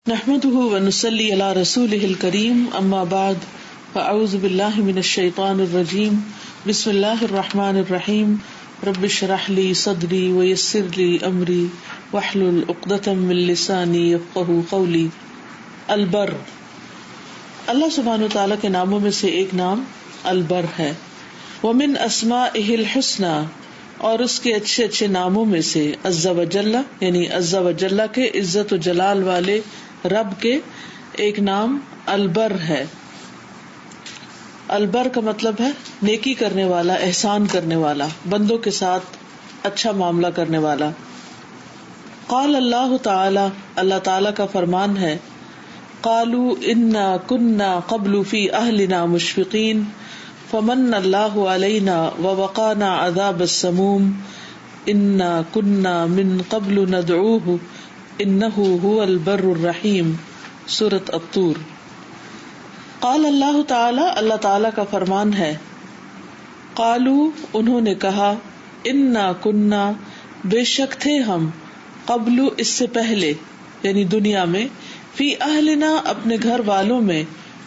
نحمده ونصلي على رسوله الكريم اما بعد فاعوذ بالله من الشيطان الرجيم بسم الله الرحمن الرحيم رب اشرح لي صدري ويسر لي امري واحلل عقدة من لساني يفقهوا قولي. البر، اللہ سبحانہ وتعالی کے ناموں میں سے ایک نام البر ہے. ومن اسمائه الحسنى، اور اس کے اچھے اچھے ناموں میں سے عز وجل، یعنی عز وجل کے عزت و جلال والے رب کے ایک نام البر ہے. البر کا مطلب ہے نیکی کرنے والا، احسان کرنے والا، بندوں کے ساتھ اچھا معاملہ کرنے والا. قال اللہ تعالی، اللہ تعالی کا فرمان ہے، قالوا انا كنا قبل في اهلنا مشفقين فمن اللہ علینا ووقانا عذاب السموم انا كنا من قبل ندعوه انه هو البر الرحیم. سورۃ الطور. قال اللہ تعالی، اللہ تعالی کا فرمان ہے، قالوا، انہوں نے کہا، انا كنا، بے شک تھے ہم، قبل، اس سے پہلے، یعنی دنیا میں، فی اہلنا، اپنے گھر والوں میں،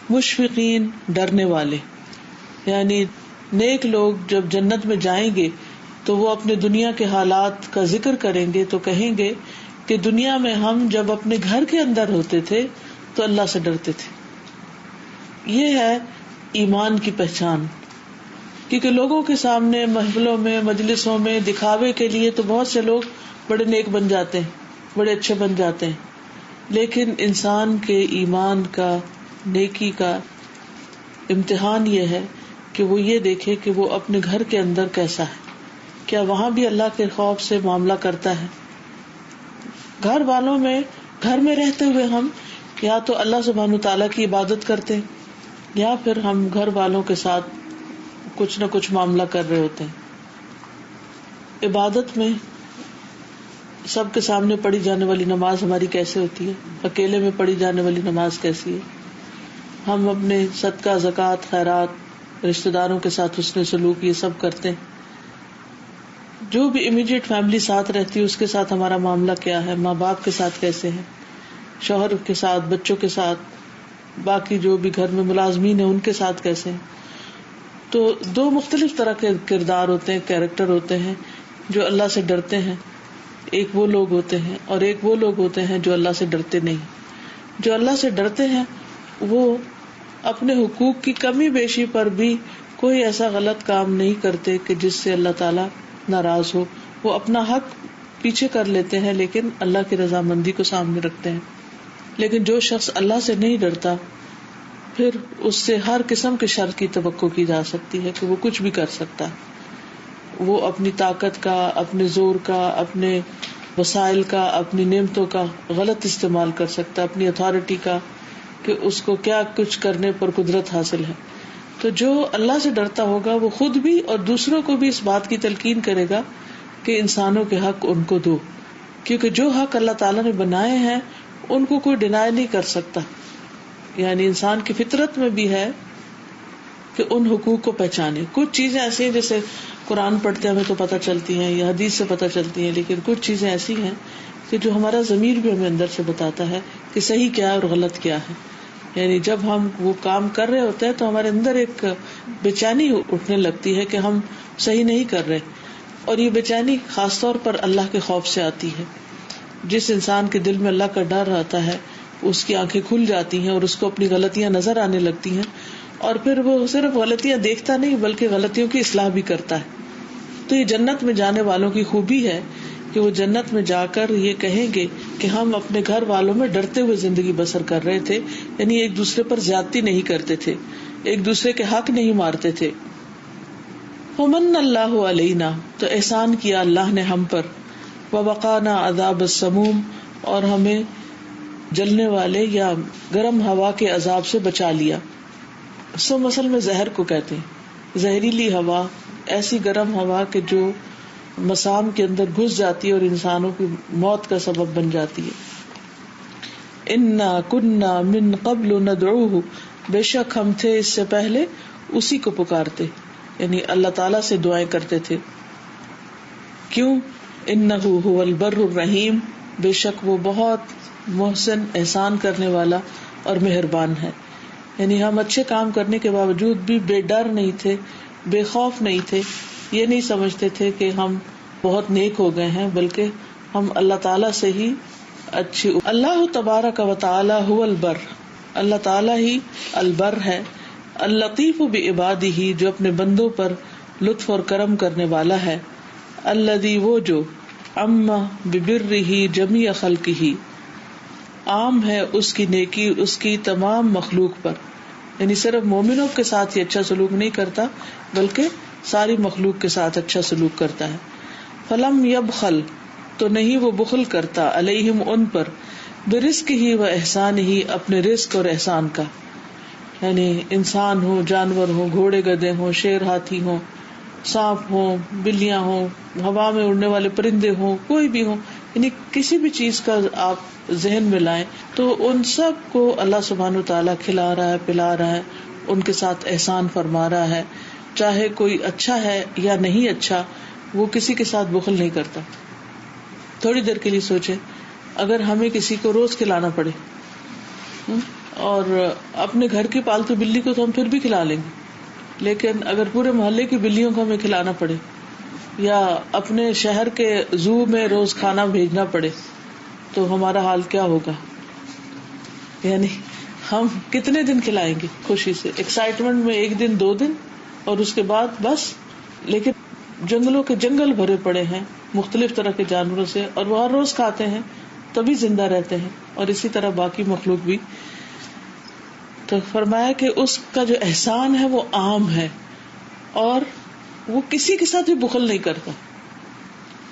مشفقین، ڈرنے والے. یعنی نیک لوگ جب جنت میں جائیں گے تو وہ اپنے دنیا کے حالات کا ذکر کریں گے تو کہیں گے کہ دنیا میں ہم جب اپنے گھر کے اندر ہوتے تھے تو اللہ سے ڈرتے تھے. یہ ہے ایمان کی پہچان. کیونکہ لوگوں کے سامنے، محفلوں میں، مجلسوں میں دکھاوے کے لیے تو بہت سے لوگ بڑے نیک بن جاتے ہیں، بڑے اچھے بن جاتے ہیں، لیکن انسان کے ایمان کا، نیکی کا امتحان یہ ہے کہ وہ یہ دیکھے کہ وہ اپنے گھر کے اندر کیسا ہے، کیا وہاں بھی اللہ کے خوف سے معاملہ کرتا ہے. گھر والوں میں، گھر میں رہتے ہوئے ہم یا تو اللہ سبحانہ تعالیٰ کی عبادت کرتے ہیں یا پھر ہم گھر والوں کے ساتھ کچھ نہ کچھ معاملہ کر رہے ہوتے ہیں. عبادت میں سب کے سامنے پڑھی جانے والی نماز ہماری کیسے ہوتی ہے، اکیلے میں پڑھی جانے والی نماز کیسی ہے، ہم اپنے صدقہ، زکوٰۃ، خیرات، رشتہ داروں کے ساتھ حسن سلوک، یہ سب کرتے ہیں. جو بھی امیڈیٹ فیملی ساتھ رہتی ہے اس کے ساتھ ہمارا معاملہ کیا ہے، ماں باپ کے ساتھ کیسے ہیں، شوہر کے ساتھ، بچوں کے ساتھ، باقی جو بھی گھر میں ملازمین ہیں ان کے ساتھ کیسے ہیں. تو دو مختلف طرح کے کردار ہوتے ہیں، کیریکٹر ہوتے ہیں جو اللہ سے ڈرتے ہیں. ایک وہ لوگ ہوتے ہیں اور ایک وہ لوگ ہوتے ہیں جو اللہ سے ڈرتے نہیں. جو اللہ سے ڈرتے ہیں وہ اپنے حقوق کی کمی بیشی پر بھی کوئی ایسا غلط کام نہیں کرتے کہ جس سے اللہ تعالیٰ ناراض ہو. وہ اپنا حق پیچھے کر لیتے ہیں لیکن اللہ کی رضامندی کو سامنے رکھتے ہیں. لیکن جو شخص اللہ سے نہیں ڈرتا، پھر اس سے ہر قسم کے شر کی توقع کی جا سکتی ہے کہ وہ کچھ بھی کر سکتا ہے. وہ اپنی طاقت کا، اپنے زور کا، اپنے وسائل کا، اپنی نعمتوں کا غلط استعمال کر سکتا ہے، اپنی اتھارٹی کا، کہ اس کو کیا کچھ کرنے پر قدرت حاصل ہے. تو جو اللہ سے ڈرتا ہوگا وہ خود بھی اور دوسروں کو بھی اس بات کی تلقین کرے گا کہ انسانوں کے حق ان کو دو، کیونکہ جو حق اللہ تعالیٰ نے بنائے ہیں ان کو کوئی ڈینائی نہیں کر سکتا. یعنی انسان کی فطرت میں بھی ہے کہ ان حقوق کو پہچانے. کچھ چیزیں ایسی ہیں جیسے قرآن پڑھتے ہمیں تو پتہ چلتی ہیں یا حدیث سے پتہ چلتی ہیں، لیکن کچھ چیزیں ایسی ہیں کہ جو ہمارا ضمیر بھی ہمیں اندر سے بتاتا ہے کہ صحیح کیا ہے اور غلط کیا ہے. یعنی جب ہم وہ کام کر رہے ہوتے ہیں تو ہمارے اندر ایک بے چینی اٹھنے لگتی ہے کہ ہم صحیح نہیں کر رہے. اور یہ بے چینی خاص طور پر اللہ کے خوف سے آتی ہے. جس انسان کے دل میں اللہ کا ڈر آتا ہے اس کی آنکھیں کھل جاتی ہیں اور اس کو اپنی غلطیاں نظر آنے لگتی ہیں، اور پھر وہ صرف غلطیاں دیکھتا نہیں بلکہ غلطیوں کی اصلاح بھی کرتا ہے. تو یہ جنت میں جانے والوں کی خوبی ہے کہ وہ جنت میں جا کر یہ کہیں گے کہ ہم اپنے گھر والوں میں ڈرتے ہوئے زندگی بسر کر رہے تھے. یعنی ایک دوسرے پر زیادتی نہیں کرتے تھے، ایک دوسرے کے حق نہیں مارتے تھے. فمن اللہ علینا، تو احسان کیا اللہ نے ہم پر، ووقانا عذاب السموم، اور ہمیں جلنے والے یا گرم ہوا کے عذاب سے بچا لیا. سم اصل میں زہر کو کہتے ہیں، زہریلی ہوا، ایسی گرم ہوا کہ جو مسام کے اندر گھس جاتی ہے اور انسانوں کی موت کا سبب بن جاتی ہے. انا کنا من قبل ندعوه، بے شک ہم تھے اس سے پہلے اسی کو پکارتے، یعنی اللہ تعالیٰ سے دعائیں کرتے تھے. کیوں؟ انہ هو البر الرحیم، بے شک وہ بہت محسن احسان کرنے والا اور مہربان ہے. یعنی ہم اچھے کام کرنے کے باوجود بھی بے ڈر نہیں تھے, بے خوف نہیں تھے, یہ نہیں سمجھتے تھے کہ ہم بہت نیک ہو گئے ہیں, بلکہ ہم اللہ تعالیٰ سے ہی اچھی. اللہ تبارک و تعالی هو البر, اللہ تعالیٰ ہی البر ہے. اللطیف بعبادہ, جو اپنے بندوں پر لطف اور کرم کرنے والا ہے. الذی, وہ جو عم ببرہ جمیع خلقہ, عام ہے اس کی نیکی اس کی تمام مخلوق پر. یعنی صرف مومنوں کے ساتھ ہی اچھا سلوک نہیں کرتا بلکہ ساری مخلوق کے ساتھ اچھا سلوک کرتا ہے. فلم یبخل, تو نہیں وہ بخل کرتا, علیہم, ان پر, برزق ہی و احسان ہی, اپنے رزق اور احسان کا. یعنی انسان ہو, جانور ہو, گھوڑے گدھے ہوں, شیر ہاتھی ہوں, سانپ ہوں, بلیاں ہوں, ہوا میں اڑنے والے پرندے ہوں, کوئی بھی ہوں, یعنی کسی بھی چیز کا آپ ذہن میں لائیں تو ان سب کو اللہ سبحانہ و تعالیٰ کھلا رہا ہے, پلا رہا ہے, ان کے ساتھ احسان فرما رہا ہے. چاہے کوئی اچھا ہے یا نہیں اچھا, وہ کسی کے ساتھ بخل نہیں کرتا. تھوڑی دیر کے لیے سوچیں, اگر ہمیں کسی کو روز کھلانا پڑے, اور اپنے گھر کی پالتو بلی کو تو ہم پھر بھی کھلا لیں گے, لیکن اگر پورے محلے کی بلیوں کو ہمیں کھلانا پڑے یا اپنے شہر کے زو میں روز کھانا بھیجنا پڑے تو ہمارا حال کیا ہوگا؟ یعنی ہم کتنے دن کھلائیں گے خوشی سے, ایکسائٹمنٹ میں 1 دن 2 دن, اور اس کے بعد بس. لیکن جنگلوں کے جنگل بھرے پڑے ہیں مختلف طرح کے جانوروں سے, اور وہ ہر روز کھاتے ہیں تبھی زندہ رہتے ہیں, اور اسی طرح باقی مخلوق بھی. تو فرمایا کہ اس کا جو احسان ہے وہ عام ہے, اور وہ کسی کے ساتھ بھی بخل نہیں کرتا.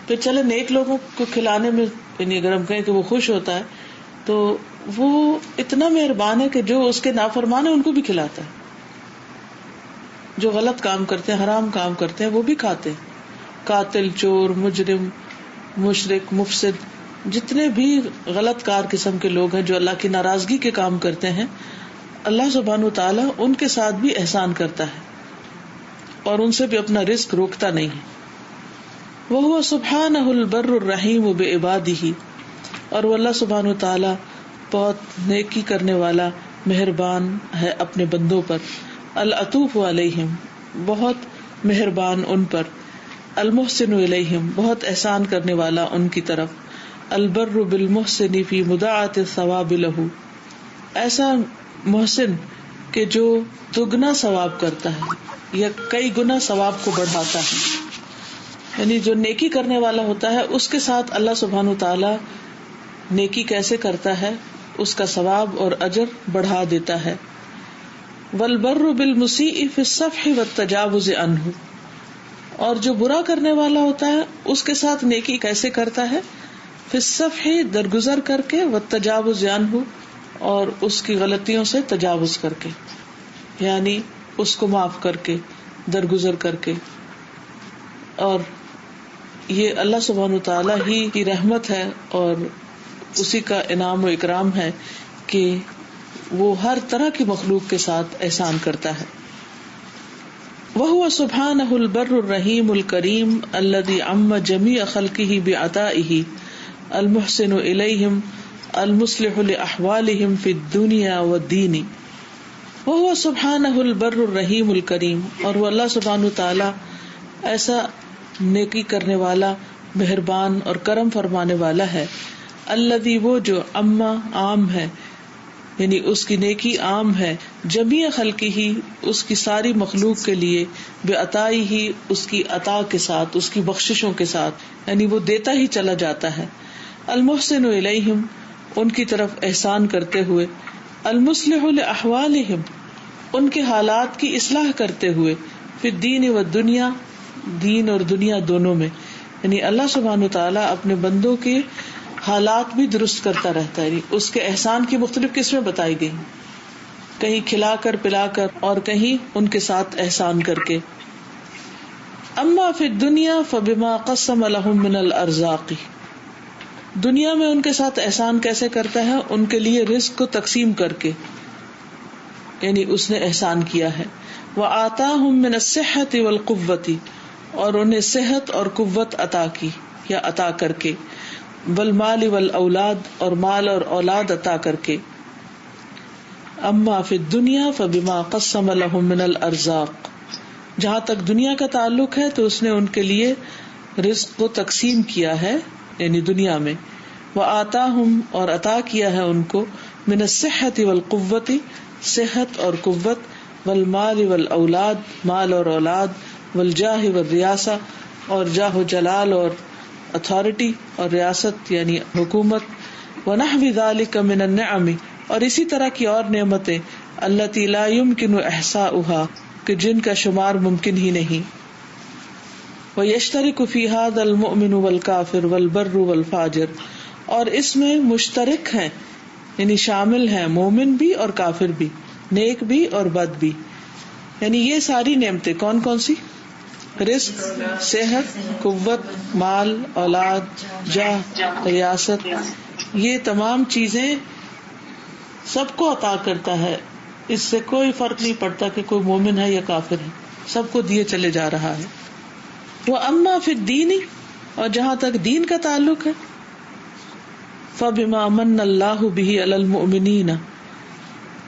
تو چلے نیک لوگوں کو کھلانے میں, یعنی اگر ہم کہیں کہ وہ خوش ہوتا ہے, تو وہ اتنا مہربان ہے کہ جو اس کے نافرمان ہیں ان کو بھی کھلاتا ہے. جو غلط کام کرتے ہیں, حرام کام کرتے ہیں, وہ بھی کھاتے ہیں. قاتل, چور, مجرم, مشرک, مفسد, جتنے بھی غلط کار قسم کے لوگ ہیں جو اللہ کی ناراضگی کے کام کرتے ہیں, اللہ سبحانہ و تعالیٰ ان کے ساتھ بھی احسان کرتا ہے اور ان سے بھی اپنا رزق روکتا نہیں ہے. وَهُوَ سُبْحَانَهُ الْبَرُّ الرَّحِيمُ بِعِبَادِهِ, اور وہ اللہ سبحانہ و تعالیٰ بہت نیکی کرنے والا, مہربان ہے اپنے بندوں پر. العطوف علیہم, بہت مہربان ان پر. المحسن الیہم, بہت احسان کرنے والا ان کی طرف. البر بالمحسن فی مضاعف الثواب لہ, ایسا محسن کہ جو دگنا ثواب کرتا ہے یا کئی گنا ثواب کو بڑھاتا ہے. یعنی جو نیکی کرنے والا ہوتا ہے اس کے ساتھ اللہ سبحانہ تعالیٰ نیکی کیسے کرتا ہے, اس کا ثواب اور اجر بڑھا دیتا ہے. والبر بالمسیء فی الصفح والتجاوز عنہ, اور جو برا کرنے والا ہوتا ہے اس کے ساتھ نیکی کیسے کرتا ہے, فی الصفح, درگزر کر کے, والتجاوز عنہ, اور اس کی غلطیوں سے تجاوز کر کے, یعنی اس کو معاف کر کے, درگزر کر کے. اور یہ اللہ سبحانہ تعالیٰ ہی کی رحمت ہے اور اسی کا انعام و اکرام ہے کہ وہ ہر طرح کی مخلوق کے ساتھ احسان کرتا ہے. وَهُوَ سُبْحَانَهُ الْبَرُّ الرَّحِيمُ الْكَرِيمُ الَّذِي عَمَّ جَمِيعَ خَلْقِهِ بِعَطَائِهِ الْمُحْسِنُ إِلَيْهِمْ الْمُصْلِحُ لِأَحْوَالِهِمْ فِي الدُّنْيَا وَالدِّينِ. وَهُوَ سُبْحَانَهُ الْبَرُّ الرَّحِيمُ الْكَرِيمُ, اور وہ اللہ سبحانہ تعالیٰ ایسا نیکی کرنے والا, مہربان اور کرم فرمانے والا ہے. الذی, وہ جو, عما, عام ہے, یعنی اس کی نیکی عام ہے, جمیع خلقی ہی, اس کی ساری مخلوق کے لیے, بے عطائی ہی, اس کی عطا کے ساتھ, اس کی بخششوں کے ساتھ, یعنی وہ دیتا ہی چلا جاتا ہے. المحسن الیہم, ان کی طرف احسان کرتے ہوئے. المصلح لاحوالہم, ان کے حالات کی اصلاح کرتے ہوئے. فی الدین والدنیا, دین اور دنیا دونوں میں, یعنی اللہ سبحانہ تعالیٰ اپنے بندوں کے حالات بھی درست کرتا رہتا ہے. اس کے احسان کی مختلف قسمیں بتائی گئی, کہیں کھلا کر پلا کر اور کہیں ان کے ساتھ احسان کر کے. اما فی الدنیا فبما قسم لهم من الارزاق, دنیا میں ان کے ساتھ احسان کیسے کرتا ہے, ان کے لیے رزق کو تقسیم کر کے, یعنی اس نے احسان کیا ہے. وآتاهم من الصحة والقوة, اور انہیں صحت اور قوت عطا کی یا عطا کر کے. والمال والاولاد، اور مال اور اولاد عطا کر کے. اما فی الدنیا فبما قسم لهم من الارزاق، جہاں تک دنیا کا تعلق ہے تو اس نے ان کے لیے رزق کو تقسیم کیا ہے یعنی دنیا میں. وآتاہم، اور عطا کیا ہے ان کو، من الصحۃ والقوۃ، صحت اور قوت، والمال والاولاد، مال اور اولاد، والجاہ والریاسہ، اور جاہ و جلال اور اتھارٹی اور ریاست یعنی حکومت. ونحو ذلک من النعم، اور اسی طرح کی اور نعمتیں، التی لا یمکن احصاؤها، کہ جن کا شمار ممکن ہی نہیں. ویشترک فی ھذا المؤمن والکافر والبر والفاجر، اور اس میں مشترک ہیں یعنی شامل ہیں مومن بھی اور کافر بھی، نیک بھی اور بد بھی. یعنی یہ ساری نعمتیں کون کون سی؟ رزق، صحت، قوت، مال، اولاد، جاہ، ریاست، یہ تمام چیزیں سب کو عطا کرتا ہے. اس سے کوئی فرق نہیں پڑتا کہ کوئی مومن ہے یا کافر ہے، سب کو دیے چلے جا رہا ہے. وَأَمَّا فِي الدِّينِ، اور جہاں تک دین کا تعلق ہے، فَبِمَا مَنَّ اللَّهُ بِهِ عَلَى الْمُؤْمِنِينَ،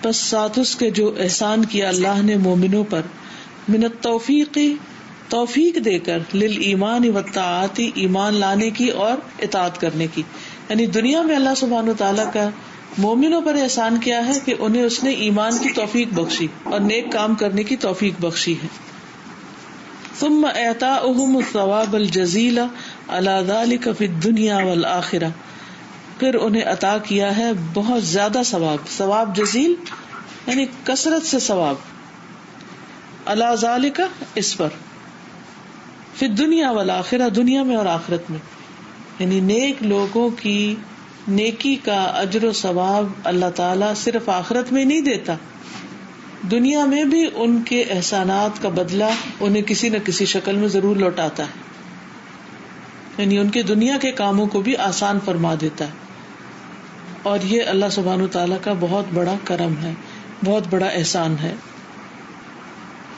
پس ساتھ اس کے جو احسان کیا اللہ نے مومنوں پر، من التوفیق، توفیق دے کر، للایمان والطاعات، ایمان لانے کی اور اطاعت کرنے کی. یعنی دنیا میں اللہ سبحانہ وتعالیٰ کا مومنوں پر احسان کیا ہے کہ انہیں اس نے ایمان کی توفیق بخشی اور نیک کام کرنے کی توفیق بخشی ہے. ثم اعطاؤہم الثواب الجزیل علی ذلک فی الدنیا والآخرہ، پھر انہیں عطا کیا ہے بہت زیادہ ثواب، ثواب جزیل یعنی کثرت سے ثواب، علی ذلک اس پر، فی الدنیا والآخرہ دنیا میں اور آخرت میں. یعنی نیک لوگوں کی نیکی کا اجر و ثواب اللہ تعالیٰ صرف آخرت میں نہیں دیتا، دنیا میں بھی ان کے احسانات کا بدلہ انہیں کسی نہ کسی شکل میں ضرور لوٹاتا ہے. یعنی ان کے دنیا کے کاموں کو بھی آسان فرما دیتا ہے. اور یہ اللہ سبحانہ تعالیٰ کا بہت بڑا کرم ہے، بہت بڑا احسان ہے.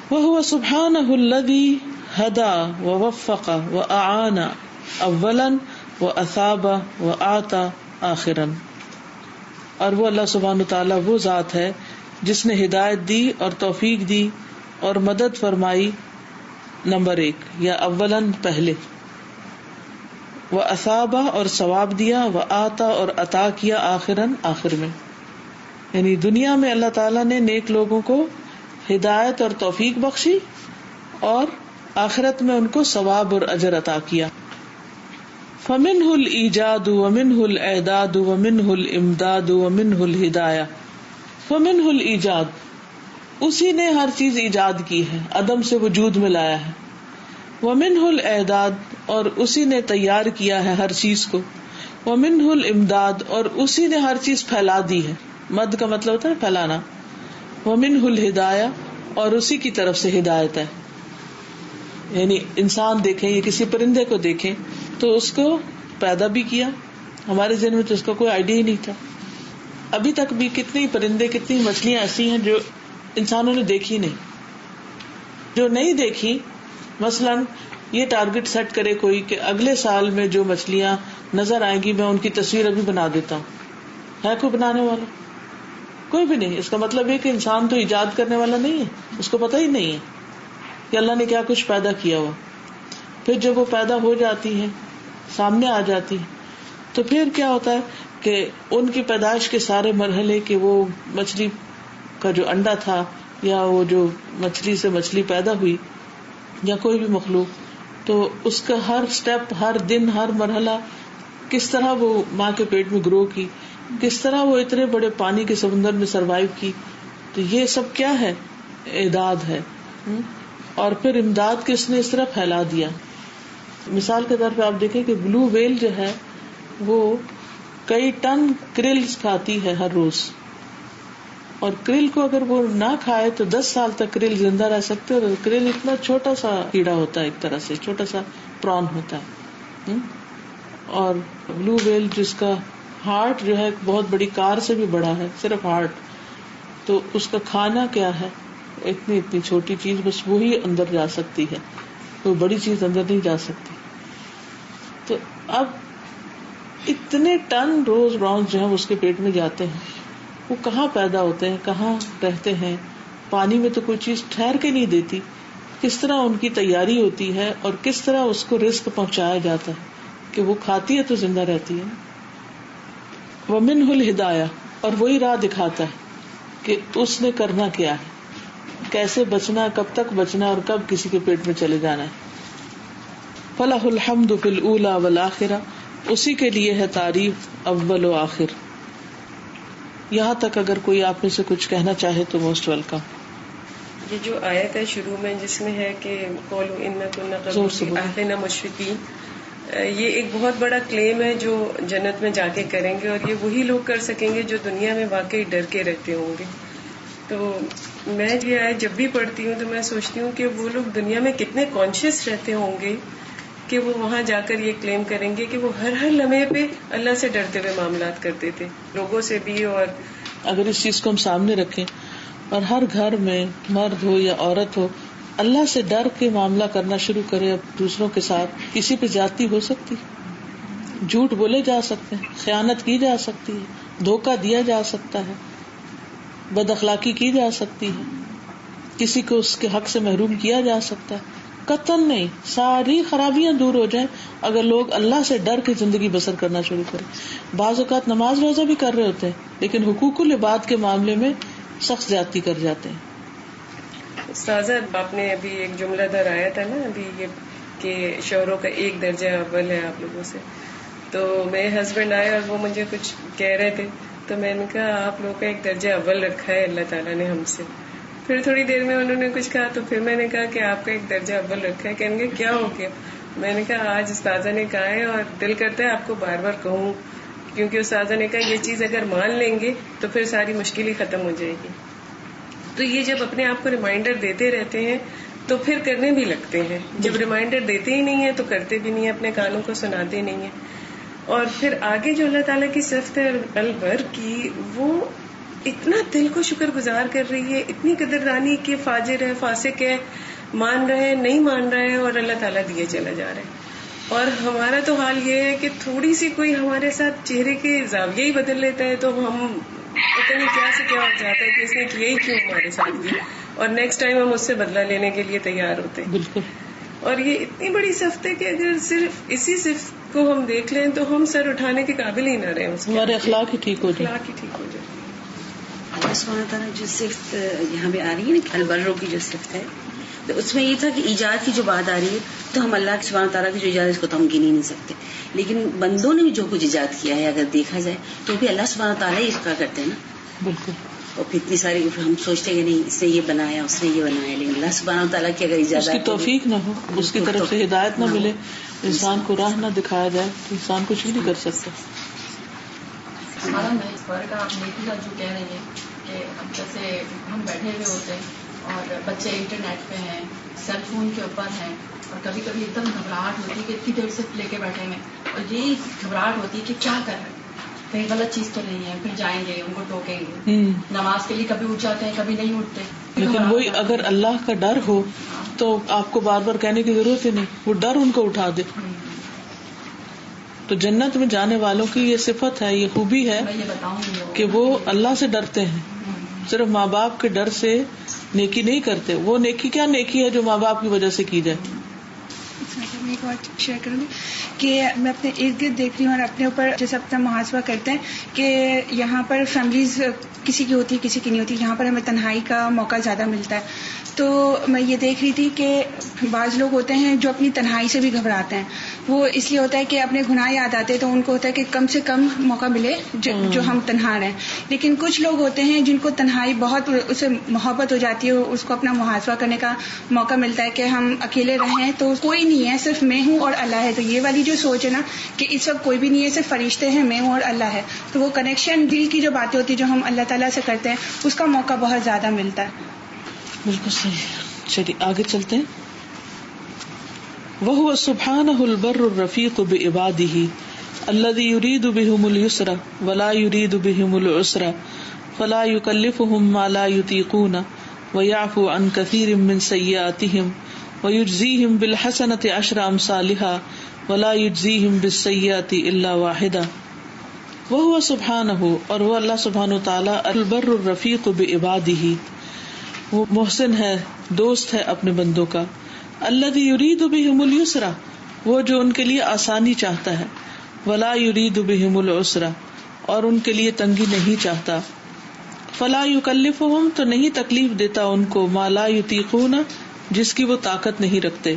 وَهُوَ سُبْحَانَهُ الَّذِي هَدَى وَوَفَّقَ وَأَعَانَ أَوَّلًا وَأَثَابَ وَآتَى آخِرًا، اور وہ اللہ سبحانہ تعالیٰ وہ ذات ہے جس نے ہدایت دی اور توفیق دی اور مدد فرمائی نمبر 1 یا اولاً پہلے، وَأَثَابَ اور ثواب دیا، وَآتَى اور عطا کیا آخراً آخر میں. یعنی دنیا میں اللہ تعالیٰ نے نیک لوگوں کو ہدایت اور توفیق بخشی اور آخرت میں ان کو ثواب اور اجر عطا کیا. فَمِنْهُ الْإِيجَادُ وَمِنْهُ الْإِعْدَادُ وَمِنْهُ الْإِمْدَادُ وَمِنْهُ الْهِدَایَةُ. فَمِنْهُ الْإِيجَاد، اسی نے ہر چیز ایجاد کی ہے، عدم سے وجود میں لایا ہے. وَمِنْهُ الْإِعْدَاد، اور اسی نے تیار کیا ہے ہر چیز کو. وَمِنْهُ الْإِمْدَاد، اور اسی نے ہر چیز پھیلا دی ہے، مد کا مطلب ہوتا ہے پھیلانا. وَمِنْهُ الْهِدَایَةُ، اور اسی کی طرف سے ہدایت ہے. یعنی انسان دیکھیں یا کسی پرندے کو دیکھیں تو اس کو پیدا بھی کیا، ہمارے ذہن میں تو اس کا کوئی آئیڈیا ہی نہیں تھا. ابھی تک بھی کتنی پرندے کتنی مچھلیاں ایسی ہیں جو انسانوں نے دیکھی نہیں، جو نہیں دیکھی. مثلاً یہ ٹارگٹ سیٹ کرے کوئی کہ اگلے سال میں جو مچھلیاں نظر آئیں گی میں ان کی تصویر ابھی بنا دیتا ہوں. ہے کوئی بنانے والا؟ کوئی بھی نہیں. اس کا مطلب یہ کہ انسان تو ایجاد کرنے والا نہیں ہے، اس کو پتہ ہی نہیں ہے کہ اللہ نے کیا کچھ پیدا کیا ہوا. پھر جب وہ پیدا ہو جاتی ہیں، سامنے آ جاتی ہیں، تو پھر کیا ہوتا ہے کہ ان کی پیدائش کے سارے مرحلے کہ وہ مچھلی کا جو انڈا تھا یا وہ جو مچھلی سے مچھلی پیدا ہوئی یا کوئی بھی مخلوق، تو اس کا ہر سٹیپ، ہر دن، ہر مرحلہ، کس طرح وہ ماں کے پیٹ میں گرو کی، کس طرح وہ اتنے بڑے پانی کے سمندر میں سروائیو کی. تو یہ سب کیا ہے؟ اعداد ہے. اور پھر امداد کس نے اس طرح پھیلا دیا. مثال کے طور پہ آپ دیکھیں کہ بلو ویل جو ہے وہ کئی ٹن کرلز کھاتی ہے ہر روز، اور کرل کو اگر وہ نہ کھائے تو 10 سال تک کرل زندہ رہ سکتے. اور کرل اتنا چھوٹا سا کیڑا ہوتا ہے، ایک طرح سے چھوٹا سا پران ہوتا ہے. اور بلو ویل جس کا ہارٹ جو ہے بہت بڑی کار سے بھی بڑا ہے، صرف ہارٹ، تو اس کا کھانا کیا ہے؟ اتنی چھوٹی چیز، بس وہی اندر جا سکتی ہے، کوئی بڑی چیز اندر نہیں جا سکتی. تو اب اتنے ٹن روز براؤنز جو ہیں اس کے پیٹ میں جاتے ہیں. وہ کہاں پیدا ہوتے ہیں, کہاں رہتے ہیں, پانی میں تو کوئی چیز ٹھہر کے نہیں دیتی. کس طرح ان کی تیاری ہوتی ہے اور کس طرح اس کو رزق پہنچایا جاتا ہے کہ وہ کھاتی ہے تو زندہ رہتی ہے. ومنہ الہدایہ, اور وہی راہ دکھاتا ہے کہ اس نے کرنا کیا ہے, کیسے بچنا, کب تک بچنا اور کب کسی کے پیٹ میں چلے جانا ہے. فلہ الحمد فی الاولی والآخرہ, اسی کے لیے ہے تعریف اول و آخر. یہاں تک اگر کوئی آپ میں سے کچھ کہنا چاہے تو موسٹ ویلکم. یہ جو آیت ہے شروع میں جس میں ہے کہ قولوا انا کنا قبل فی اہلنا مشفقین, یہ ایک بہت بڑا کلیم ہے جو جنت میں جا کے کریں گے, اور یہ وہی لوگ کر سکیں گے جو دنیا میں واقعی ڈر کے رہتے ہوں گے. تو میں یہ آیت جب بھی پڑھتی ہوں تو میں سوچتی ہوں کہ وہ لوگ دنیا میں کتنے کانشیس رہتے ہوں گے کہ وہ وہاں جا کر یہ کلیم کریں گے کہ وہ ہر لمحے پہ اللہ سے ڈرتے ہوئے معاملات کرتے تھے, لوگوں سے بھی. اور اگر اس چیز کو ہم سامنے رکھیں اور ہر گھر میں مرد ہو یا عورت ہو اللہ سے ڈر کے معاملہ کرنا شروع کرے, اب دوسروں کے ساتھ کسی پہ زیادتی ہو سکتی, جھوٹ بولے جا سکتے ہیں, خیانت کی جا سکتی ہے, دھوکہ دیا جا سکتا ہے, بد اخلاقی کی جا سکتی ہے, کسی کو اس کے حق سے محروم کیا جا سکتا ہے. قطعاً نہیں, ساری خرابیاں دور ہو جائیں اگر لوگ اللہ سے ڈر کے زندگی بسر کرنا شروع کریں. بعض اوقات نماز روزہ بھی کر رہے ہوتے ہیں لیکن حقوق العباد کے معاملے میں سخت زیادتی کر جاتے ہیں. استاذہ آپ نے ابھی ایک جملہ دہرایا تھا نا ابھی یہ کہ شوہروں کا ایک درجہ اول ہے آپ لوگوں سے, تو میرے ہسبینڈ آئے اور وہ مجھے کچھ کہہ رہے تھے تو میں نے کہا آپ لوگوں کا ایک درجہ اول رکھا ہے اللہ تعالیٰ نے ہم سے. پھر تھوڑی دیر میں انہوں نے کچھ کہا تو پھر میں نے کہا کہ آپ کا ایک درجہ اول رکھا ہے. کہیں گے کیا ہو گیا؟ میں نے کہا آج استاذہ نے کہا ہے اور دل کرتا ہے آپ کو بار بار کہوں, کیونکہ استاذہ نے کہا یہ چیز اگر مان لیں گے تو پھر ساری مشکل ہی ختم ہو جائے گی. تو یہ جب اپنے آپ کو ریمائنڈر دیتے رہتے ہیں تو پھر کرنے بھی لگتے ہیں, جب ریمائنڈر دیتے ہی نہیں ہیں تو کرتے بھی نہیں ہیں, اپنے کانوں کو سناتے نہیں ہیں. اور پھر آگے جو اللہ تعالیٰ کی صفت ہے البر کی, وہ اتنا دل کو شکر گزار کر رہی ہے, اتنی قدردانی کہ فاجر ہے, فاسق ہے, مان رہے ہیں, نہیں مان رہے ہیں, اور اللہ تعالیٰ دیے چلا جا رہا ہے. اور ہمارا تو حال یہ ہے کہ تھوڑی سی کوئی ہمارے ساتھ چہرے کے زاویے ہی بدل لیتا ہے تو ہم پتہ نہیں کیا سے کیا ہو جاتا ہے کہ اس نے کیا ہی کیوں ہمارے ساتھ کیا, اور نیکسٹ ٹائم ہم اس سے بدلہ لینے کے لیے تیار ہوتے ہیں. بالکل. اور یہ اتنی بڑی صفت ہے کہ اگر صرف اسی صفت کو ہم دیکھ لیں تو ہم سر اٹھانے کے قابل ہی نہ رہیں, ہمارے اخلاق ہی ٹھیک ہو جائے. اخلاق ہی ٹھیک ہو جائے. اللہ سبحانہ تعالیٰ جو صفت یہاں پہ آ رہی ہے نا البروں کی جو صفت ہے, تو اس میں یہ تھا کہ ایجاد کی جو بات آ رہی ہے تو ہم اللہ سبحانہ تعالیٰ کی جو ایجاد اس کو تو ہم گن ہی نہیں سکتے, لیکن بندوں نے بھی جو کچھ ایجاد کیا ہے اگر دیکھا جائے تو بھی اللہ سبحانہ تعالیٰ ہی اس کا کرتے ہیں نا. بالکل. اور پھر اتنی ساری ہم سوچتے ہیں کہ نہیں اس نے یہ بنایا اس نے یہ بنایا, لیکن اللہ سبحانہ تعالیٰ کی اگر ایجاد اس کی توفیق نہ ہو, اس کی طرف سے ہدایت نہ ملے, انسان کو راہ نہ دکھایا جائے تو انسان کچھ نہیں کر سکتا. ہمارا میں اس بار کا آپ نیکی کا جو کہہ رہی ہیں کہ اب جیسے ہم بیٹھے ہوئے ہوتے ہیں اور بچے انٹرنیٹ پہ ہیں, سیل فون کے اوپر ہیں, اور کبھی کبھی ایک دم گھبراہٹ ہوتی ہے کہ اتنی دیر سے لے کے بیٹھے ہوئے, اور یہی گھبراہٹ ہوتی ہے کہ کیا کر رہے ہیں, کہیں غلط چیز تو نہیں ہے, پھر جائیں گے ان کو ٹوکیں گے. نماز کے لیے کبھی اٹھ جاتے ہیں کبھی نہیں اٹھتے. لیکن وہی اگر اللہ کا ڈر ہو تو آپ کو بار بار کہنے کی ضرورت ہی نہیں, وہ ڈر ان کو اٹھا دے. تو جنت میں جانے والوں کی یہ صفت ہے, یہ خوبی ہے کہ وہ اللہ سے ڈرتے ہیں, صرف ماں باپ کے ڈر سے نیکی نہیں کرتے. وہ نیکی کیا نیکی ہے جو ماں باپ کی وجہ سے کی جائے. میں ایک بات شیئر کروں گی کہ میں اپنے ارد گرد دیکھ رہی ہوں اور اپنے اوپر جیسے اپنا محاسبہ کرتے ہیں کہ یہاں پر فیملیز کسی کی ہوتی ہے کسی کی نہیں ہوتی, یہاں پر ہمیں تنہائی کا موقع زیادہ ملتا ہے. تو میں یہ دیکھ رہی تھی کہ بعض لوگ ہوتے ہیں جو اپنی تنہائی سے بھی گھبراتے ہیں, وہ اس لیے ہوتا ہے کہ اپنے گناہ یاد آتے ہیں تو ان کو ہوتا ہے کہ کم سے کم موقع ملے جو ہم تنہا رہیں. لیکن کچھ لوگ ہوتے ہیں جن کو تنہائی بہت اسے محبت ہو جاتی ہے, اس کو اپنا محاسبہ کرنے کا موقع ملتا ہے کہ ہم اکیلے رہیں تو کوئی نہیں ہے, صرف میں ہوں اور اللہ ہے. تو یہ والی جو سوچ ہے نا کہ اس وقت کوئی بھی نہیں ہے, صرف فرشتے ہیں, میں ہوں اور اللہ ہے, تو وہ کنیکشن دل کی جو باتیں ہوتی ہیں جو ہم اللہ تعالیٰ سے کرتے ہیں اس کا موقع بہت زیادہ ملتا ہے. بالکل صحیح. چلیے آگے چلتے ہیں. وَهُوَ سُبْحَانَهُ الْبَرُّ الرَّفِيقُ بِعِبَادِهِ الَّذِي يُرِيدُ بِهِمُ الْيُسْرَ وَلَا يُرِيدُ بِهِمُ الْعُسْرَ فَلَا يُكَلِّفُهُمْ مَا لَا يُطِيقُونَ وَيَعْفُو عَنْ كَثِيرٍ مِّن سَيِّئَاتِهِمْ وَيُجْزِيهِمْ بِالْحَسَنَةِ عَشْرَ أَمْثَالِهَا وَلَا يُجْزِيهِمْ بِالسَّيِّئَةِ إِلَّا وَاحِدَةً وهو سبحانہ، اور وہ اللہ سبحانہ تعالی البر الرفیق بعبادہ، وہ محسن ہے، دوست ہے اپنے بندوں کا، الذی یرید بہم الیسر، وہ جو ان کے لیے آسانی چاہتا ہے، ولا یرید بہم العسر، اور ان کے لیے تنگی نہیں چاہتا، فلا یکلفہم، تو نہیں تکلیف دیتا ان کو، ما لا یطیقون، جس کی وہ طاقت نہیں رکھتے،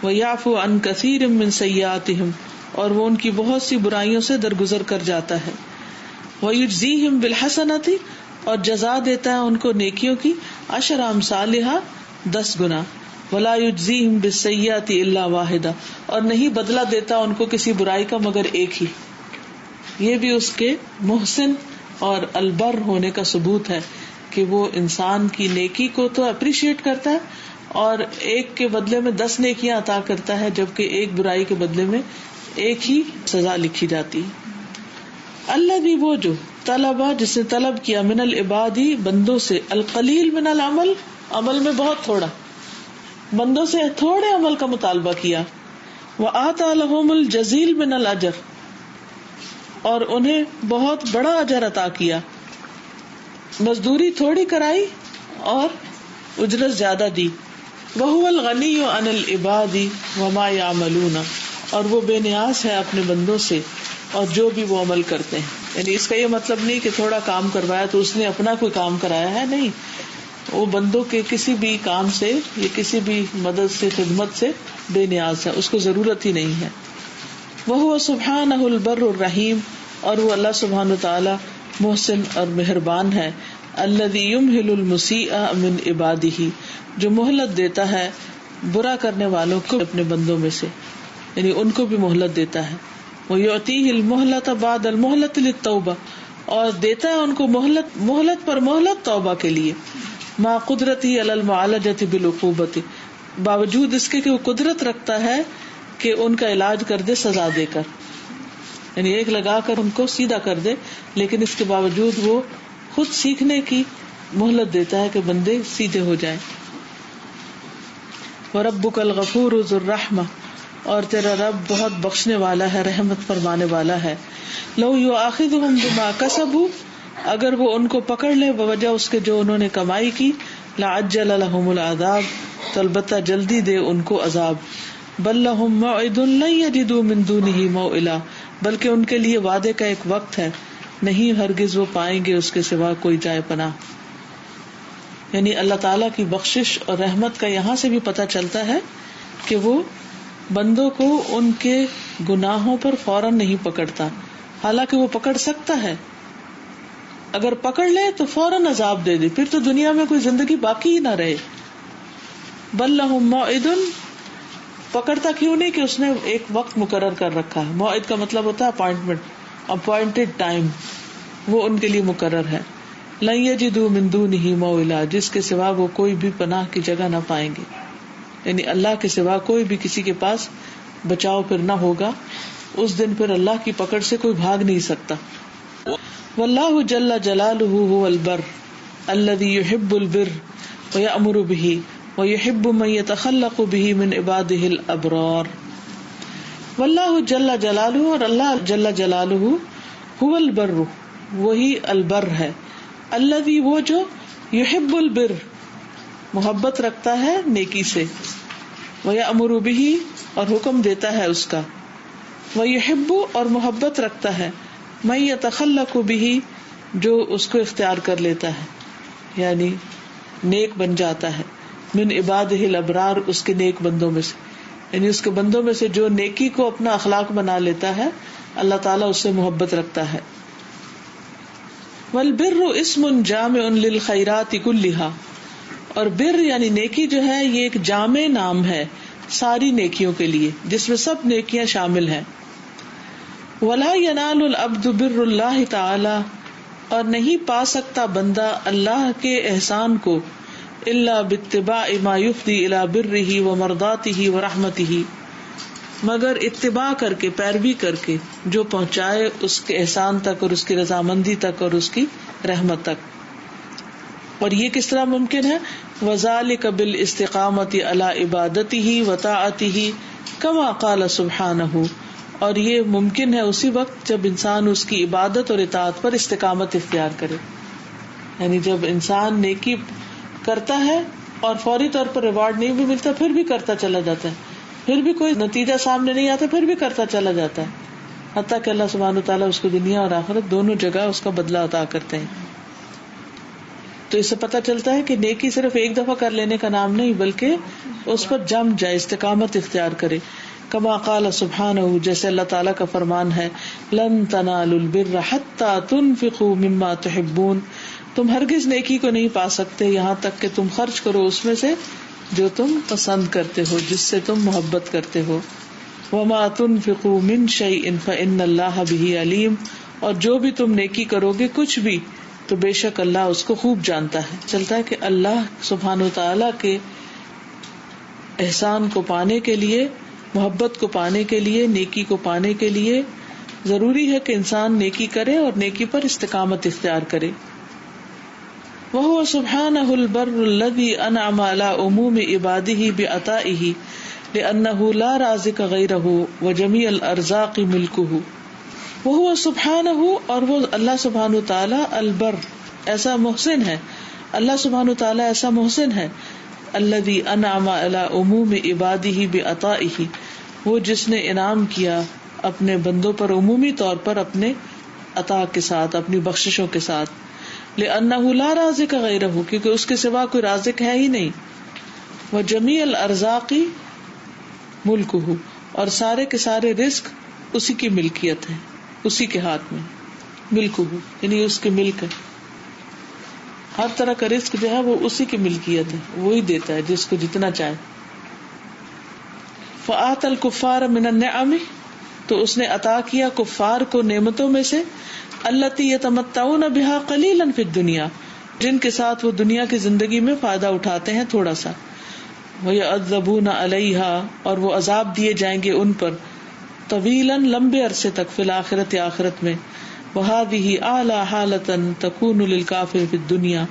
ویعفو عن کثیر من سیئاتہم، اور وہ ان کی بہت سی برائیوں سے درگزر کر جاتا ہے، ویجزیہم بالحسنۃ، اور جزا دیتا ہے ان کو نیکیوں کی 10 امثالہا، 10 گنا، ولا یجزیہم بالسیئات الا واحدہ، اور نہیں بدلہ دیتا ان کو کسی برائی کا مگر ایک ہی۔ یہ بھی اس کے محسن اور البر ہونے کا ثبوت ہے کہ وہ انسان کی نیکی کو تو اپریشیٹ کرتا ہے اور ایک کے بدلے میں 10 نیکیاں عطا کرتا ہے، جبکہ ایک برائی کے بدلے میں ایک ہی سزا لکھی جاتی ہے۔ الذی، وہ جو، طلبہ، جس نے طلب کیا، من العباد، بندوں سے، القلیل من العمل، عمل میں بہت تھوڑا، بندوں سے تھوڑے عمل کا مطالبہ کیا، وآتى لهم الجزیل من الاجر، اور انہیں بہت بڑا اجر عطا کیا، مزدوری تھوڑی کرائی اور اجرت زیادہ دی، وهو الغنی عن العباد وما يعملون، اور وہ بے نیاز ہے اپنے بندوں سے اور جو بھی وہ عمل کرتے ہیں۔ یعنی اس کا یہ مطلب نہیں کہ تھوڑا کام کروایا تو اس نے اپنا کوئی کام کرایا ہے، نہیں، وہ بندوں کے کسی بھی کام سے یا کسی بھی مدد سے، خدمت سے بے نیاز ہے، اس کو ضرورت ہی نہیں ہے۔ وَهُوَ سُبْحَانَهُ الْبَرُّ الرَّحِيمُ، اور وہ اللہ سبحانہ تعالی محسن اور مہربان ہے، الَّذِي يُمْهِلُ الْمُسِيءَ مِنْ عِبَادِهِ، جو مہلت دیتا ہے برا کرنے والوں کو اپنے بندوں میں سے، یعنی ان کو بھی مہلت دیتا ہے۔ وَيُعْطِيهِ الْمُهْلَةَ بَعْدَ الْمُهْلَةِ لِلتَّوْبَةِ، اور دیتا ہے ان کو مہلت پر مہلت توبہ کے لیے، مع قدرتہ علی المعالجۃ بالعقوبۃ، باوجود اس کے کہ وہ قدرت رکھتا ہے کہ ان کا علاج کر دے سزا دے کر، یعنی ایک لگا کر ان کو سیدھا کر دے، لیکن اس کے باوجود وہ خود سیکھنے کی مہلت دیتا ہے کہ بندے سیدھے ہو جائیں۔ وَرَبُّكَ الْغَفُورُ ذُو الرَّحْمَةِ، اور تیرا رب بہت بخشنے والا ہے، رحمت فرمانے والا ہے۔ لَوْ يُؤَاخِذُهُم بِمَا كَسَبُوا، اگر وہ ان کو پکڑ لے بوجہ اس کے جو انہوں نے کمائی کی، لَعَجَّلَ لَهُمُ الْعَذَابَ، تو البتہ جلدی دے ان کو عذاب، بَل لَّهُم مَّوْعِدٌ لَّن يَجِدُوا مِن دُونِهِ مَوْئِلًا، بلکہ ان کے لیے وعدے کا ایک وقت ہے، نہیں ہرگز وہ پائیں گے اس کے سوا کوئی جائے پناہ۔ یعنی اللہ تعالیٰ کی بخشش اور رحمت کا یہاں سے بھی پتہ چلتا ہے کہ وہ بندوں کو ان کے گناہوں پر فوراً نہیں پکڑتا، حالانکہ وہ پکڑ سکتا ہے، اگر پکڑ لے تو فوراً عذاب دے دے، پھر تو دنیا میں کوئی زندگی باقی ہی نہ رہے۔ بل لہم موعد، پکڑتا کیوں نہیں کہ اس نے ایک وقت مقرر کر رکھا ہے، موعد کا مطلب ہوتا ہے اپوائنٹمنٹ، اپوائنٹڈ ٹائم، وہ ان کے لیے مقرر ہے۔ لن یجدوا من دونہ موئلا، جس کے سوا وہ کوئی بھی پناہ کی جگہ نہ پائیں گے، یعنی اللہ کے سوا کوئی بھی کسی کے پاس بچاؤ پھر نہ ہوگا، اس دن پھر اللہ کی پکڑ سے کوئی بھاگ نہیں سکتا۔ واللہ جل جلالہ هو البر الذی یحب البر ویأمر بہ ویحب من یتخلق بہ من عبادہ الابرار۔ واللہ جل جلالہ، اور اللہ جل جلالہ، هو البر، وہی البر ہے، الذی، وہ جو، یحب البر، محبت رکھتا ہے نیکی سے، ویأمر بہ، اور حکم دیتا ہے اس کا، ویحب، اور محبت رکھتا ہے، من یتخلق بہ، جو اس کو اختیار کر لیتا ہے، یعنی نیک بن جاتا ہے، من عبادہ الابرار، اس کے نیک بندوں میں سے، یعنی اس کے بندوں میں سے جو نیکی کو اپنا اخلاق بنا لیتا ہے، اللہ تعالیٰ اس سے محبت رکھتا ہے۔ والبر اسم جامع للخیرات کلھا، اور بر یعنی نیکی جو ہے یہ ایک جامع نام ہے ساری نیکیوں کے لیے، جس میں سب نیکیاں شامل ہیں۔ ولا ینال العبد بر اللہ تعالی، اور نہیں پا سکتا بندہ اللہ کے احسان کو، الا باتباع ما یفضی الی برہ ومرضاتہ ورحمتہ، مگر اتباع کر کے، پیروی کر کے، جو پہنچائے اس کے احسان تک اور اس کی رضامندی تک اور اس کی رحمت تک۔ اور یہ کس طرح ممکن ہے؟ وذالک بالاستقامۃ علی عبادتہ وطاعتہ، کما قال سبحانہ، اور یہ ممکن ہے اسی وقت جب انسان اس کی عبادت اور اطاعت پر استقامت اختیار کرے. یعنی جب انسان نیکی کرتا ہے اور فوری طور پر ریوارڈ نہیں بھی ملتا پھر بھی کرتا چلا جاتا ہے, پھر بھی کوئی نتیجہ سامنے نہیں آتا پھر بھی کرتا چلا جاتا ہے, حتیٰ کہ اللہ سبحانہ وتعالیٰ اس کو دنیا اور آخرت دونوں جگہ اس کا بدلہ عطا کرتے ہیں. تو اس سے پتہ چلتا ہے کہ نیکی صرف ایک دفعہ کر لینے کا نام نہیں بلکہ اس پر جم جائے, استقامت اختیار کرے. کما قال سبحانہ, جیسے اللہ تعالیٰ کا فرمان ہے, لن تنالوا البر حتى تنفقوا مما تحبون, تم ہرگز نیکی کو نہیں پا سکتے یہاں تک کہ تم خرچ کرو اس میں سے جو تم پسند کرتے ہو, جس سے تم محبت کرتے ہو. وما تنفقوا من شيء فإن الله به علیم, اور جو بھی تم نیکی کرو گے کچھ بھی تو بے شک اللہ اس کو خوب جانتا ہے. چلتا ہے کہ اللہ سبحانہ وتعالیٰ کے احسان کو پانے کے لیے, محبت کو پانے کے لیے, نیکی کو پانے کے لیے ضروری ہے کہ انسان نیکی کرے اور نیکی پر استقامت اختیار کرے. وَهُوَ سُبْحَانَهُ الْبَرُّ الَّذِي أَنْعَمَ عَلَىٰ عُمُومِ عِبَادِهِ بِعَطَائِهِ لِأَنَّهُ لَا رَازِقَ غَيْرَهُ وَجَمِيعَ الْأَرْزَاقِ مِلْكُهُ. وَهُوَ سُبْحَانَهُ, اور وہ اللہ سبحانہ وتعالی البر, ایسا محسن ہے, اللہ سبحانہ وتعالی ایسا محسن ہے. الذی انعم علی عموم عبادہ بعطائہ, وہ جس نے انعام کیا اپنے بندوں پر عمومی طور پر اپنے عطا کے ساتھ, اپنی بخششوں کے ساتھ. لأنہ لا رازق غیرہ, کیونکہ اس کے سوا کوئی رازق ہے ہی نہیں. وجمیع الارزاق ملکہ, اور سارے کے سارے رزق اسی کی ملکیت ہے, اسی کے ہاتھ میں. ملکہ یعنی اس کے ملک ہے, ہر طرح کا رزق جو ہے وہ اسی کی ملکیت ہے, وہی دیتا ہے جس کو جتنا چاہے. فآت الکفار من النعم, تو اس نے عطا کیا کفار کو نعمتوں میں سے, التی یتمتعون بها قلیلا فی الدنیا, جن کے ساتھ وہ دنیا کی زندگی میں فائدہ اٹھاتے ہیں تھوڑا سا. ویعذبون علیہا, اور وہ عذاب دیے جائیں گے ان پر, طویلا لمبے عرصے تک, فی الآخرت آخرت میں. وَهَذِهِ أَعْلَى حَالَةً تَكُونُ لِلْكَافِرِ فِي الدُّنْيَا,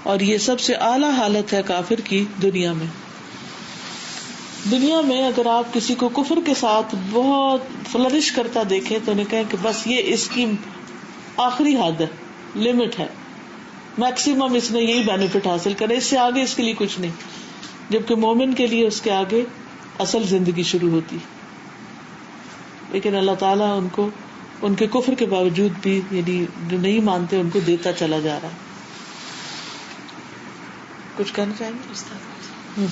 اور یہ سب سے اعلیٰ حالت ہے کافر کی دنیا میں. دنیا میں اگر آپ کسی کو کفر کے ساتھ بہت فلرش کرتا دیکھیں تو انہیں کہیں کہ بس یہ اس کی آخری حد ہے, لمٹ ہے, میکسیمم اس نے یہی بینیفٹ حاصل کرے, اس سے آگے اس کے لیے کچھ نہیں. جبکہ مومن کے لیے اس کے آگے اصل زندگی شروع ہوتی. لیکن اللہ تعالیٰ ان کو ان کے کفر کے باوجود بھی, یعنی جو نہیں مانتے ان کو دیتا چلا جا رہا ہے. کچھ کہنا چاہیں گے؟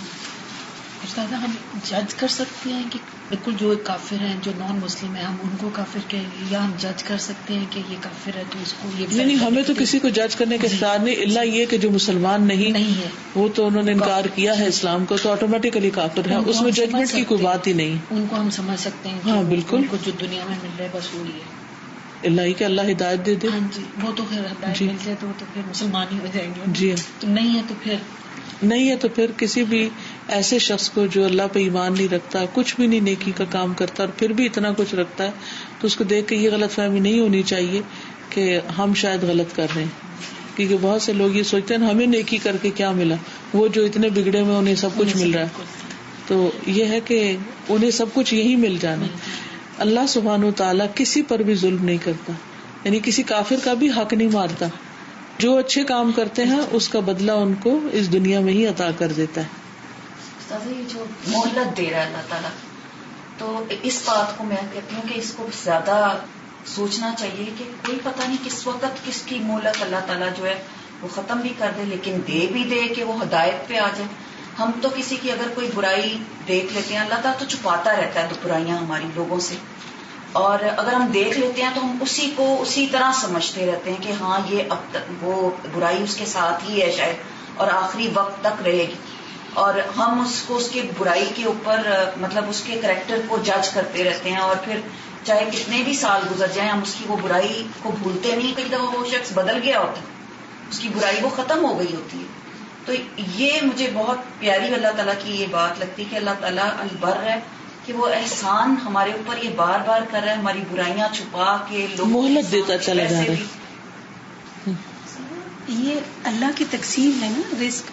استاد, ہم جج کر سکتے ہیں کہ بالکل جو کافر ہیں, جو نان مسلم ہیں, ہم ان کو کافر کہیں گے, یا ہم جج کر سکتے ہیں کہ یہ کافر ہے تو اس کو یہ نہیں, ہمیں تو کسی کو جج کرنے کا اختیار نہیں, الا یہ کہ جو مسلمان نہیں ہے وہ تو انہوں نے انکار کیا ہے اسلام کو, تو آٹومیٹیکلی کافر ہے, اس میں ججمنٹ کی کوئی بات ہی نہیں. ان کو ہم سمجھ سکتے ہیں. ہاں بالکل, ان کو جو دنیا میں مل رہا ہے بس وہی ہے, اللہ ہی کہ اللہ ہدایت دے دے. ہاں جی, وہ تو پھر ہدایت مل جائے تو پھر مسلمان ہی ہو جائیں گے. جی, تو نہیں ہے تو پھر کسی بھی ایسے شخص کو جو اللہ پہ ایمان نہیں رکھتا, کچھ بھی نہیں نیکی کا کام کرتا, اور پھر بھی اتنا کچھ رکھتا ہے, تو اس کو دیکھ کے یہ غلط فہمی نہیں ہونی چاہیے کہ ہم شاید غلط کر رہے ہیں. کیونکہ بہت سے لوگ یہ سوچتے ہیں ہمیں نیکی کر کے کیا ملا, وہ جو اتنے بگڑے ہوئے انہیں سب کچھ مل رہا ہے. تو یہ ہے کہ انہیں سب کچھ یہی مل جانا. اللہ سبحانہ وتعالیٰ کسی پر بھی ظلم نہیں کرتا, یعنی کسی کافر کا بھی حق نہیں مارتا. جو اچھے کام کرتے ہیں اس کا بدلہ ان کو اس دنیا میں ہی عطا کر دیتا ہے. یہ جو مہلت دے رہا ہے اللہ تعالیٰ, تو اس بات کو میں کہتی ہوں کہ اس کو زیادہ سوچنا چاہیے کہ کوئی پتہ نہیں کس وقت کس کی مہلت اللہ تعالیٰ جو ہے وہ ختم بھی کر دے, لیکن دے بھی دے کہ وہ ہدایت پہ آ جائے. ہم تو کسی کی اگر کوئی برائی دیکھ لیتے ہیں, اللہ تعالیٰ تو چھپاتا رہتا ہے تو برائیاں ہماری لوگوں سے, اور اگر ہم دیکھ لیتے ہیں تو ہم اسی کو اسی طرح سمجھتے رہتے ہیں کہ ہاں یہ اب تک وہ برائی اس کے ساتھ ہی ہے شاید اور آخری وقت تک رہے گی, اور ہم اس کو اس کے برائی کے اوپر مطلب اس کے کریکٹر کو جج کرتے رہتے ہیں, اور پھر چاہے کتنے بھی سال گزر جائیں ہم اس کی وہ برائی کو بھولتے نہیں. کئی دفعہ وہ شخص بدل گیا ہوتا ہے, اس کی برائی وہ ختم ہو گئی ہوتی ہے. تو یہ مجھے بہت پیاری اللہ تعالیٰ کی یہ بات لگتی کہ اللہ تعالیٰ البر ہے, کہ وہ احسان ہمارے اوپر یہ بار بار کر رہا ہے, ہماری برائیاں چھپا کے مہلت دیتا چلا جا رہا ہے. یہ اللہ کی تقسیم ہے نا رزق,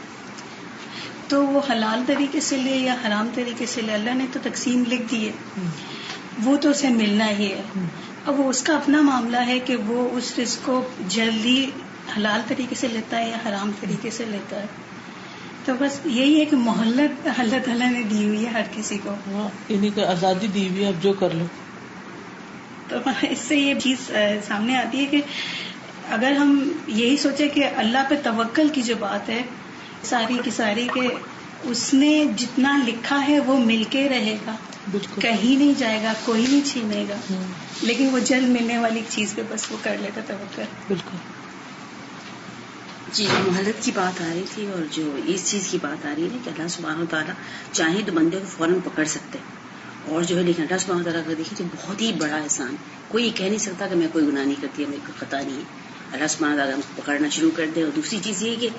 تو وہ حلال طریقے سے لے یا حرام طریقے سے لے, اللہ نے تو تقسیم لکھ دی ہے. وہ تو اسے ملنا ہی ہے. اب وہ اس کا اپنا معاملہ ہے کہ وہ اس رزق کو جلدی حلال طریقے سے لیتا ہے یا حرام طریقے سے لیتا ہے. تو بس یہی ہے کہ مہلت اللہ تعالیٰ نے دی ہوئی ہے ہر کسی کو. انہیں کو آزادی دی ہوئی ہے, اب جو کر لو. تو اس سے یہ چیز سامنے آتی ہے کہ اگر ہم یہی سوچیں کہ اللہ پہ توکل کی جو بات ہے ساری کی ساری کہ اس نے جتنا لکھا ہے وہ مل کے رہے گا, کہیں نہیں جائے گا, کوئی نہیں چھینے گا, لیکن وہ جلد ملنے والی چیز پہ بس وہ کر لیتا توکل. بالکل. جی, مہلت کی بات آ رہی تھی اور جو اس چیز کی بات آ رہی ہے کہ اللہ سبحانہ و تعالیٰ چاہے تو بندے کو فوراً پکڑ سکتے اور جو ہے, لیکن اللہ سبحانہ و تعالیٰ کا دیکھیے تو بہت ہی بڑا احسان. کوئی کہہ نہیں سکتا کہ میں کوئی گناہ نہیں کرتی, میں کوئی خطا نہیں ہے. اللہ سبحانہ و تعالیٰ ہم کو پکڑنا شروع کر دے. اور دوسری چیز یہ کہ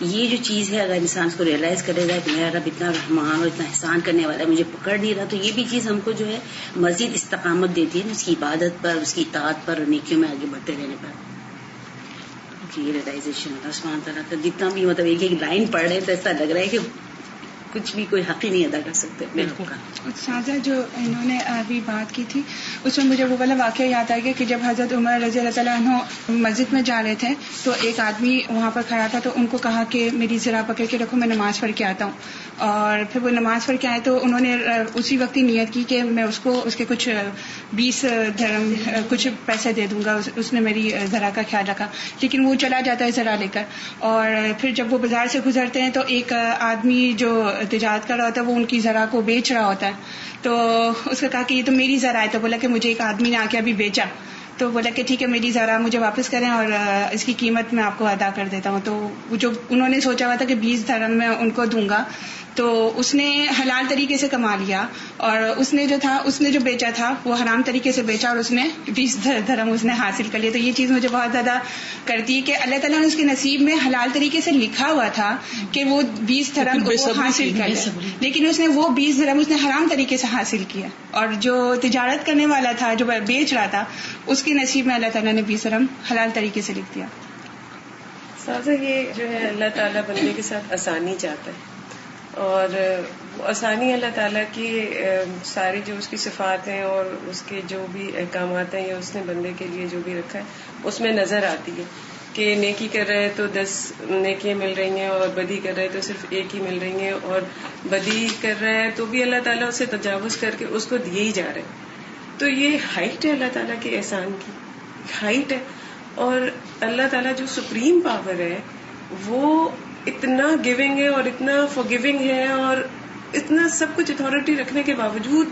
یہ جو چیز ہے اگر انسان اس کو ریئلائز کرے گا کہ میرا رب اتنا رحمان اور اتنا احسان کرنے والا ہے, مجھے پکڑ نہیں رہا, تو یہ بھی چیز ہم کو جو ہے مزید استقامت دیتی ہے اس کی عبادت پر, اس کی اطاعت پر اور نیکیوں میں آگے بڑھتے رہنے پر. یہ ریئلائزیشن اللہ سبحانہ تعالیٰ کا جتنا بھی مطلب ایک ایک لائن پڑھ رہے ہیں تو ایسا لگ رہا ہے کہ کچھ بھی کوئی حق ہی نہیں ادا کر سکتے اپنے رب کا. سازا جو انہوں نے ابھی بات کی تھی اس میں مجھے وہ والا واقعہ یاد آ گیا کہ جب حضرت عمر رضی اللہ تعالیٰ عنہ مسجد میں جا رہے تھے تو ایک آدمی وہاں پر کھڑا تھا, تو ان کو کہا کہ میری ذرا پکڑ کے رکھو, میں نماز پڑھ کے آتا ہوں. اور پھر وہ نماز پڑھ کے آئے تو انہوں نے اسی وقت ہی نیت کی کہ میں اس کو اس کے کچھ 20 درہم کچھ پیسے دے دوں گا. اس نے میری ذرا کا خیال رکھا, لیکن وہ چلا جاتا ہے ذرا لے کر. اور پھر جب وہ بازار سے گزرتے ہیں تو ایک آدمی جو تجارت کر رہا ہوتا ہے وہ ان کی ذرا کو بیچ رہا ہوتا ہے. تو اس کا کہا کہ یہ تو میری ذرا ہے. تو بولا کہ مجھے ایک آدمی نے آ کے ابھی بیچا, تو بولا کہ ٹھیک ہے میری ذرا مجھے واپس کریں اور اس کی قیمت میں آپ کو ادا کر دیتا ہوں. تو جو انہوں نے سوچا ہوا تھا کہ 20 درہم میں ان کو دوں گا, تو اس نے حلال طریقے سے کما لیا, اور اس نے جو بیچا تھا وہ حرام طریقے سے بیچا اور اس نے 20 درہم اس نے حاصل کر لیا. تو یہ چیز مجھے بہت زیادہ کرتی ہے کہ اللہ تعالیٰ نے اس کے نصیب میں حلال طریقے سے لکھا ہوا تھا کہ وہ 20 درہم حاصل کر لے, لیکن اس نے وہ 20 درہم اس نے حرام طریقے سے حاصل کیا. اور جو تجارت کرنے والا تھا, جو بیچ رہا تھا, اس کے نصیب میں اللہ تعالیٰ نے 20 درہم حلال طریقے سے لکھ دیا. سازا یہ جو ہے اللہ تعالیٰ بندے کے ساتھ آسانی چاہتا ہے, اور آسانی اللہ تعالیٰ کی ساری جو اس کی صفات ہیں اور اس کے جو بھی احکامات ہیں یا اس نے بندے کے لیے جو بھی رکھا ہے اس میں نظر آتی ہے کہ نیکی کر رہے ہیں تو 10 نیکیاں مل رہی ہیں, اور بدی کر رہے ہیں تو صرف ایک ہی مل رہی ہیں, اور بدی کر رہے ہیں تو بھی اللہ تعالیٰ اسے تجاوز کر کے اس کو دیے ہی جا رہے ہیں. تو یہ ہائٹ ہے اللہ تعالیٰ کے احسان کی, ہائٹ ہے. اور اللہ تعالیٰ جو سپریم پاور ہے وہ اتنا گیونگ ہے اور اتنا فورگیونگ ہے, اور اتنا سب کچھ اتھارٹی رکھنے کے باوجود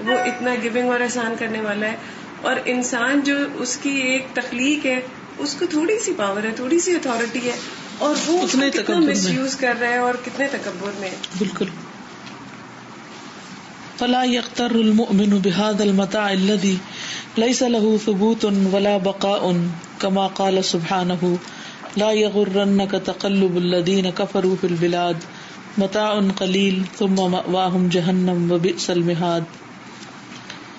وہ اتنا گیونگ اور احسان کرنے والا ہے. اور انسان جو اس کی ایک تخلیق ہے اس کو تھوڑی سی پاور ہے, تھوڑی سی اتھارٹی ہے, اور وہ کتنا مس یوز کر رہے ہیں اور کتنے تکبر میں. بالکل. فلا يغتر المؤمن بهذا المتاع الذي ليس له ثبوت ولا بقاء كما قال سبحانه لا يغرنك تقلب الذين كفروا في البلاد متاع قليل ثم مأواهم جهنم وبئس المهاد.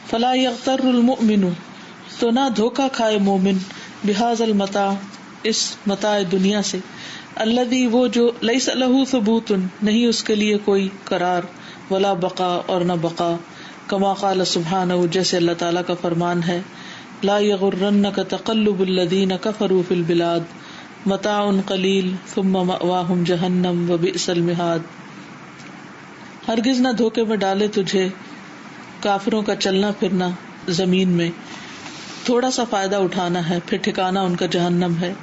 فلا يغتر المؤمن, تو نہ دھوکا کھائے مومن, بهذا المتاع, اس متاع دنیا سے, الذي وہ جو ليس له ثبوت, نہیں اس کے لیے کوئی قرار, ولا بقا, اور نہ بقا, کما قال سبحانہ, جیسے اللہ تعالیٰ کا فرمان ہے, لا یغرنک تقلب الذین کفروا فی البلاد متاع قلیل ثم مأواہم جہنم وبئس المہاد. ہرگز نہ دھوکے میں ڈالے تجھے کافروں کا چلنا پھرنا زمین میں, تھوڑا سا فائدہ اٹھانا ہے, پھر ٹھکانا ان کا جہنم ہے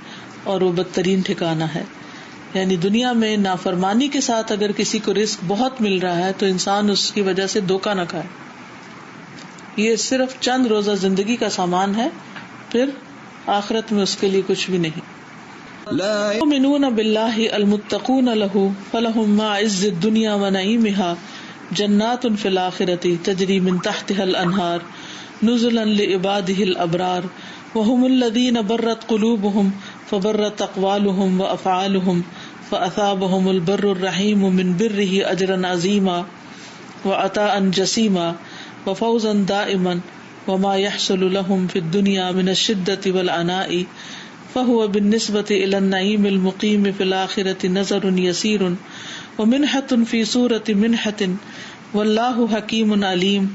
اور وہ بدترین ٹھکانا ہے. یعنی دنیا میں نافرمانی کے ساتھ اگر کسی کو رزق بہت مل رہا ہے تو انسان اس کی وجہ سے دھوکہ نہ کھائے. یہ صرف چند روزہ زندگی کا سامان ہے, پھر آخرت میں اس کے لیے کچھ بھی نہیں. لا یؤمنون باللہ المتقون لہ فلہم ما عز الدنیا ونعیمها جنات فی الآخرۃ تجری من تحتها الانہار نزلا لعبادہ الابرار وهم الذین برت قلوبهم فبرت اقوالهم وافعالهم فاثابهم البر الرحیم من بره اجرا عظیما وعطاء جسیما وفوزا دائما وما يحصل لهم في الدنيا من الشدة والعناء فهو بالنسبة إلى النعيم المقيم في الآخرة نظر يسير ومنحة في صورة منحة والله حكيم عليم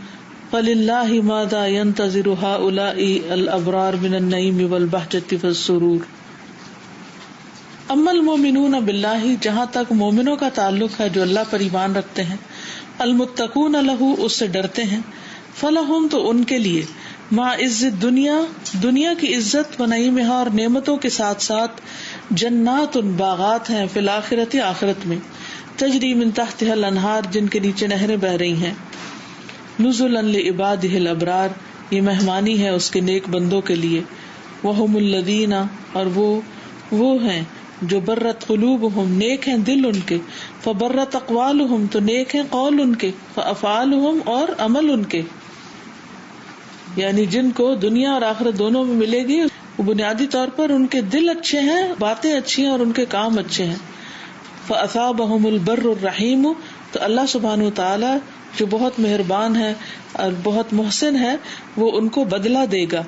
فَلِلَّهِ مَاذَا يَنْتَظِرُ هَؤُلَاءِ الْأَبْرَارُ مِنَ النَّعِيمِ وَالْبَهْجَةِ وَالسُّرُورِ. اما المؤمنون باللہ، جہاں تک مومنوں کا تعلق ہے جو اللہ پر ایمان رکھتے ہیں، المتقون لہ، اس سے ڈرتے ہیں، فلہم، تو ان کے لیے، مع عزت دنیا، دنیا کی عزت، و نعیمہا، اور نعمتوں کے ساتھ ساتھ، جنات، باغات ہیں، فی الآخرۃ، آخرت میں، تجری من تحتہا الانہار، جن کے نیچے نہریں بہ رہی ہیں، نزلا لعبادہ الابرار، یہ مہمانی ہے اس کے نیک بندوں کے لیے، وہم الذین، اور وہ ہیں جو برت قلوبہم، نیک ہیں دل ان کے، فبرت اقوالہم، تو نیک ہیں قول ان کے، فافعالہم، اور عمل ان کے، یعنی جن کو دنیا اور آخرت دونوں میں ملے گی، وہ بنیادی طور پر ان کے دل اچھے ہیں، باتیں اچھی ہیں، اور ان کے کام اچھے ہیں. فاصابہم البر الرحیم، تو اللہ سبحانہ وتعالی جو بہت مہربان ہے اور بہت محسن ہے، وہ ان کو بدلہ دے گا،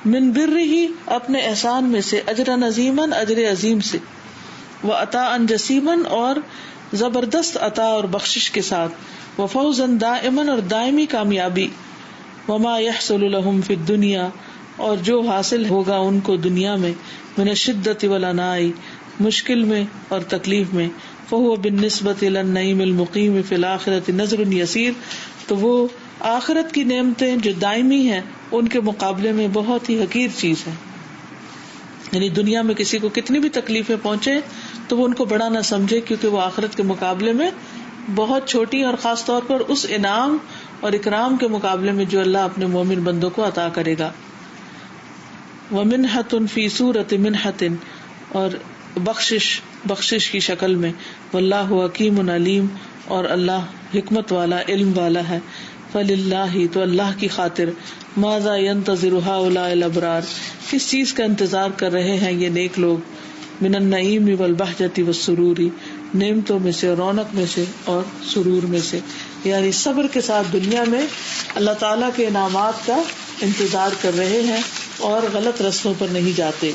من برہ، اپنے احسان میں سے، اجرا عظیما، اجر عظیم سے، وعطاء جسیما، اور زبردست عطا اور بخشش کے ساتھ، وفوزا دائما، اور دائمی کامیابی، وما يحصل لهم في الدنيا، اور جو حاصل ہوگا ان کو دنیا میں، من الشدۃ والعناء، مشکل میں اور تکلیف میں، فهو بالنسبۃ الى النعیم المقیم فی الآخرۃ نذر یسیر، تو وہ آخرت کی نعمتیں جو دائمی ہیں ان کے مقابلے میں بہت ہی حقیر چیز ہے. یعنی دنیا میں کسی کو کتنی بھی تکلیفیں پہنچے تو وہ ان کو بڑا نہ سمجھے، کیونکہ وہ آخرت کے مقابلے میں بہت چھوٹی، اور خاص طور پر اس انعام اور اکرام کے مقابلے میں جو اللہ اپنے مومن بندوں کو عطا کرے گا. وَمِنْحَةٌ فِي صُورَةِ مِنْحَةٍ، اور بخشش کی شکل میں، واللہ حکیم علیم، اور اللہ حکمت والا، علم والا ہے. فللہ، تو اللہ کی خاطر، ماذا ينتظر هؤلاء الابرار، کس چیز کا انتظار کر رہے ہیں یہ نیک لوگ، من النعیم والبہجۃ والسرور، نعمتوں میں سے، رونق میں سے، اور سرور میں سے، یعنی صبر کے ساتھ دنیا میں اللہ تعالیٰ کے انعامات کا انتظار کر رہے ہیں اور غلط رستوں پر نہیں جاتے.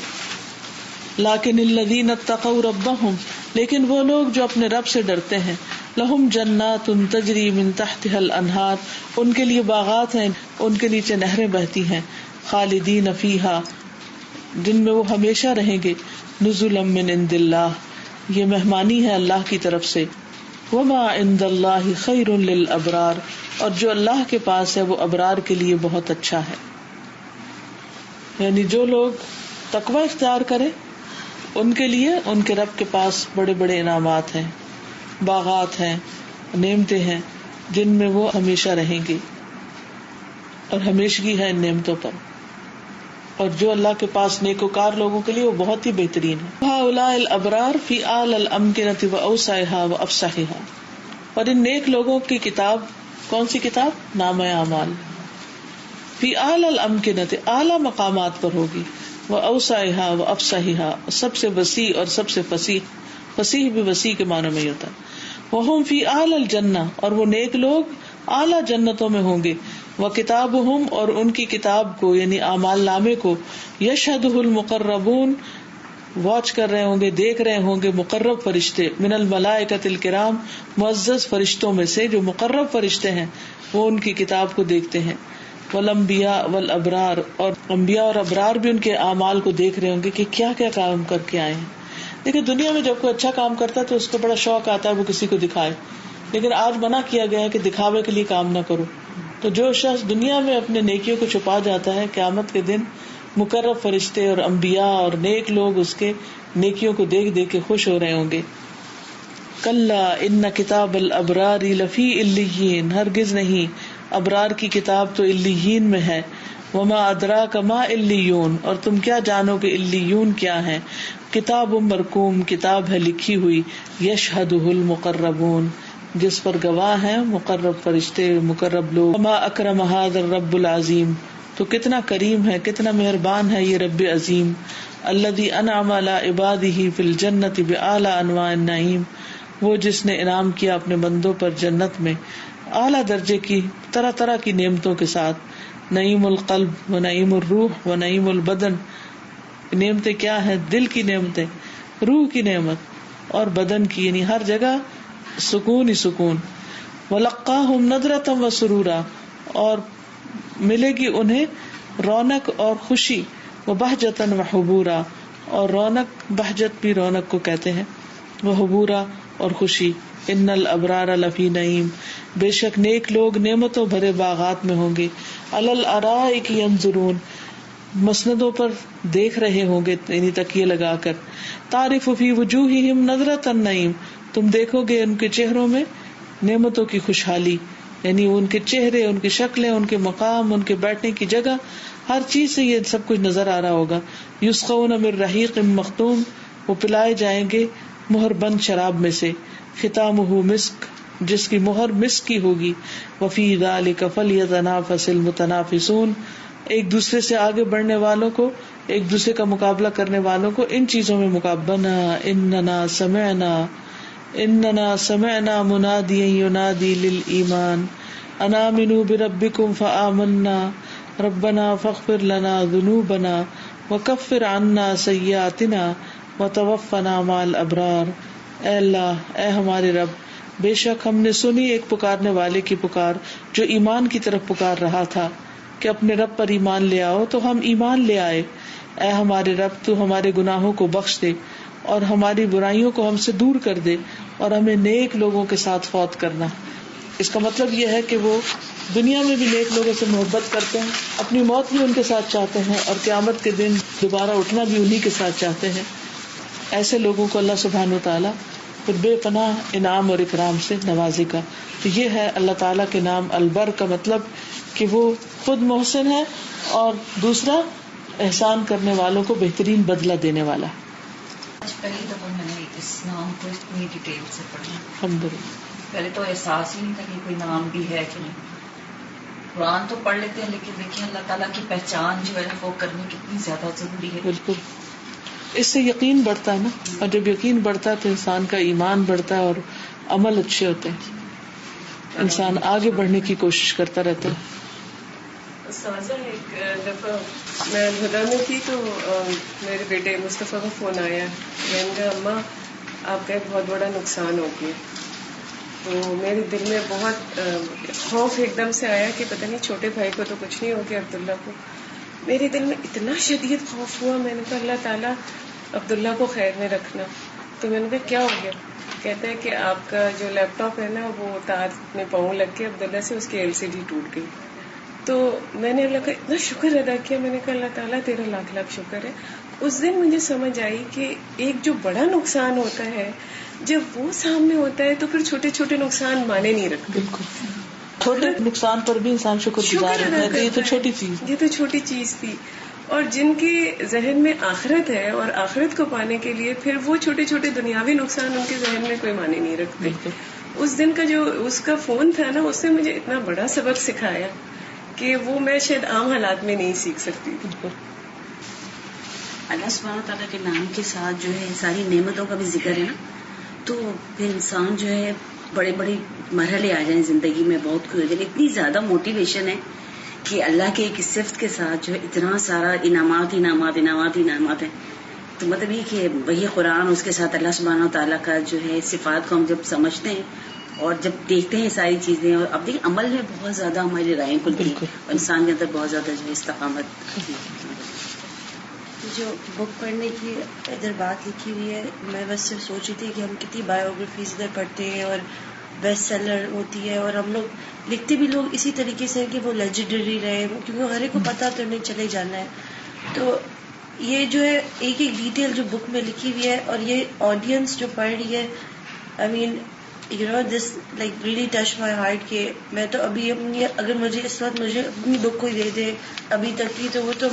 لیکن الذین اتقوا ربہم، لیکن وہ لوگ جو اپنے رب سے ڈرتے ہیں، لہم جنات تجری من تحتها الانہار، ان کے لیے باغات ہیں، ان کے نیچے نہریں بہتی ہیں، خالدین فیہا، جن میں وہ ہمیشہ رہیں گے، نزلا من عند اللہ، یہ مہمانی ہے اللہ کی طرف سے، وما عند اللہ خیر للابرار، اور جو اللہ کے پاس ہے وہ ابرار کے لیے بہت اچھا ہے. یعنی جو لوگ تقوی اختیار کریں ان کے لیے ان کے رب کے پاس بڑے بڑے انعامات ہیں، باغات ہیں، نعمتیں ہیں، جن میں وہ ہمیشہ رہیں گے، اور ہمیشگی ہے ان نعمتوں پر. اور جو اللہ کے پاس نیکوکار لوگوں کے لیے وہ بہت ہی بہترین ہے. ہؤلاء الابرار فی اعلی الامکنۃ واوسعها وافصحها، اور ان نیک لوگوں کی کتاب کون سی کتاب؟ نامہ اعمال. فی اعلی الامکنۃ، اعلی مقامات پر ہوگی، واوسعها وافصحها، سب سے وسیع اور سب سے فصیح، فصیح بھی وسیع کے معنی میں ہی ہوتا ہے. وہم فی اعلی الجنہ، اور وہ نیک لوگ اعلی جنتوں میں ہوں گے. وکتابہم، اور ان کی کتاب کو یعنی اعمال نامے کو، یشہدہ المقربون، واچ کر رہے ہوں گے، دیکھ رہے ہوں گے مقرب فرشتے، من الملائکۃ الکرام، معزز فرشتوں میں سے جو مقرب فرشتے ہیں وہ ان کی کتاب کو دیکھتے ہیں. والانبیاء والابرار، اور انبیاء اور ابرار بھی ان کے اعمال کو دیکھ رہے ہوں گے کہ کیا کیا کام کر کے آئے ہیں. دیکھیں دنیا میں جب کوئی اچھا کام کرتا ہے تو اس کو بڑا شوق آتا ہے وہ کسی کو دکھائے، لیکن آج منع کیا گیا ہے کہ دکھاوے کے لیے کام نہ کرو. تو جو شخص دنیا میں اپنے نیکیوں کو چھپا جاتا ہے، قیامت کے دن مقرب فرشتے اور انبیاء اور نیک لوگ اس کے نیکیوں کو دیکھ دیکھ کے خوش ہو رہے ہوں گے. کلا ان کتاب الابرار لفی علیین، ہرگز نہیں، ابرار کی کتاب تو علیین میں ہے. وما ادراک ما علیون، اور تم کیا جانو کہ علیون کیا ہے. کتاب مرقوم، کتاب ہے لکھی ہوئی، یشہدہ المقربون، جس پر گواہ ہیں مقرب فرشتے، مقرب لوگ. وما اکرم ھذا الرب العظیم، تو کتنا کریم ہے، کتنا مہربان ہے یہ رب عظیم. الذی انعم علی عبادہ فی الجنۃ باعلی انواع النعیم، وہ جس نے انعام کیا اپنے بندوں پر جنت میں اعلیٰ درجے کی طرح طرح کی نعمتوں کے ساتھ. نعیم القلب و نعیم الروح و نعیم البدن، نعمتیں کیا ہیں؟ دل کی نعمتیں، روح کی نعمت اور بدن کی، یعنی ہر جگہ سکون ہی سکون. وَلَقَّاهُمْ نَضْرَةً وَسُرُورًا، اور ملے گی انہیں رونق اور خوشی، وبہجتن وحبورا، اور رونق، بہجت بھی رونق کو کہتے ہیں، وحبورا اور خوشی. ان الابرار لفی نعیم، بے شک نیک لوگ نعمتوں بھرے باغات میں ہوں گے. علی الارائک ینظرون، مسندوں پر دیکھ رہے ہوں گے، یعنی تکیے لگا کر. تعرف فی وجوہہم نظرۃ النعیم، تم دیکھو گے ان کے چہروں میں نعمتوں کی خوشحالی، یعنی ان کے چہرے، ان کی شکلیں، ان کے مقام، ان کے بیٹھنے کی جگہ، ہر چیز سے یہ سب کچھ نظر آ رہا ہوگا. یسقون من رحیق مختوم، وہ پلائے جائیں گے مہر بند شراب میں سے. ختامہ مسک، جس کی مہر مسک کی ہوگی. وفی ذلک فلیتنافس المتنافسون، ایک دوسرے سے آگے بڑھنے والوں کو، ایک دوسرے کا مقابلہ کرنے والوں کو ان چیزوں میں مقابلہ. اننا سمعنا منادیا ینادی للایمان ان آمنوا بربکم فآمنا ربنا فاغفر لنا ذنوبنا وکفر عنا سیئاتنا وتوفنا مع الابرار. اے اللہ، اے ہمارے رب، بے شک ہم نے سنی ایک پکارنے والے کی پکار جو ایمان کی طرف پکار رہا تھا کہ اپنے رب پر ایمان لے آؤ، تو ہم ایمان لے آئے. اے ہمارے رب، تو ہمارے گناہوں کو بخش دے اور ہماری برائیوں کو ہم سے دور کر دے اور ہمیں نیک لوگوں کے ساتھ فوت کرنا. اس کا مطلب یہ ہے کہ وہ دنیا میں بھی نیک لوگوں سے محبت کرتے ہیں، اپنی موت بھی ان کے ساتھ چاہتے ہیں، اور قیامت کے دن دوبارہ اٹھنا بھی انہی کے ساتھ چاہتے ہیں. ایسے لوگوں کو اللہ سبحانہ وتعالیٰ پھر بے پناہ انعام اور اکرام سے نوازے گا. تو یہ ہے اللہ تعالیٰ کے نام البر کا مطلب کہ وہ خود محسن ہے اور دوسرا احسان کرنے والوں کو بہترین بدلہ دینے والا. آج پہلی دفعہ میں نے اس نام کو اتنی ڈیٹیل سے پڑھا. الحمدللہ. پہلے تو احساس ہی نہیں تھا کہ کوئی نام بھی ہے کہ نہیں. قرآن تو پڑھ لیتے ہیں لیکن دیکھیں اللہ تعالیٰ کی پہچان جو ہے وہ کرنی کتنی زیادہ ضروری ہے. بالکل، اس سے یقین بڑھتا ہے نا، اور جب یقین بڑھتا ہے تو انسان کا ایمان بڑھتا ہے اور عمل اچھے ہوتے ہیں، انسان آگے بڑھنے کی کوشش کرتا رہتا ہے. سازا ایک دفعہ میں الہدا میں تھی تو میرے بیٹے مصطفیٰ کا فون آیا. میں نے کہا اماں آپ کا ایک بہت بڑا نقصان ہو گیا. تو میرے دل میں بہت خوف ایک دم سے آیا کہ پتہ نہیں چھوٹے بھائی کو تو کچھ نہیں ہو گیا، عبداللہ کو. میرے دل میں اتنا شدید خوف ہوا. میں نے کہا اللہ تعالیٰ عبداللہ کو خیر میں رکھنا. تو میں نے کہا کیا ہو گیا؟ کہتے ہیں کہ آپ کا جو لیپ ٹاپ ہے نا وہ تار میں پاؤں لگ کے عبداللہ سے اس کی LCD ٹوٹ گئی. تو میں نے اللہ کا اتنا شکر ادا کیا. میں نے کہا اللہ تعالیٰ تیرا لاکھ لاکھ شکر ہے. اس دن مجھے سمجھ آئی کہ ایک جو بڑا نقصان ہوتا ہے جب وہ سامنے ہوتا ہے تو پھر چھوٹے چھوٹے نقصان مانے نہیں رکھتے. بالکل، چھوٹے نقصان پر بھی انسان شکر گزار ہوتا ہے. یہ تو چھوٹی چیز، یہ تو چھوٹی چیز تھی. اور جن کے ذہن میں آخرت ہے اور آخرت کو پانے کے لیے پھر وہ چھوٹے چھوٹے دنیاوی نقصان ان کے ذہن میں کوئی معنی نہیں رکھتے. اس دن کا جو اس کا فون تھا نا، اس نے مجھے اتنا بڑا سبق سکھایا کہ وہ میں شاید عام حالات میں نہیں سیکھ سکتی. اللہ سبحانہ تعالیٰ کے نام کے ساتھ جو ہے ساری نعمتوں کا بھی ذکر ہے نا، تو پھر انسان جو ہے بڑے بڑے مرحلے آ جائیں زندگی میں، بہت کچھ ہو جائے. اتنی زیادہ موٹیویشن ہے کہ اللہ کے ایک صفت کے ساتھ جو ہے اتنا سارا انعامات ہیں. تو مطلب یہ کہ وہی قرآن، اس کے ساتھ اللہ سبحانہ تعالیٰ کا جو ہے صفات کو ہم جب سمجھتے ہیں اور جب دیکھتے ہیں ساری چیزیں، اور اب دیکھیں عمل میں بہت زیادہ ہماری رائیں کھلتی ہیں اور انسان کے اندر بہت زیادہ جو ہے استقامت. جو بک پڑھنے کی ادھر بات لکھی ہوئی ہے، میں بس صرف سوچ رہی تھی کہ ہم کتنی بایوگرافیز ادھر پڑھتے ہیں اور بیسٹ سیلر ہوتی ہے، اور ہم لوگ لکھتے بھی لوگ اسی طریقے سے کہ وہ لیجنڈری رہے، کیونکہ ہر ایک کو پتا تو انہیں چلے جانا ہے. تو یہ جو ہے ایک ایک ڈیٹیل جو بک میں لکھی ہوئی ہے، اور یہ آڈینس جو پڑھ رہی ہے، I mean you know this like really touch my heart. کہ میں تو ابھی اپنی، اگر مجھے اس وقت مجھے اپنی بک کوئی دے دے ابھی تک کی، تو وہ تو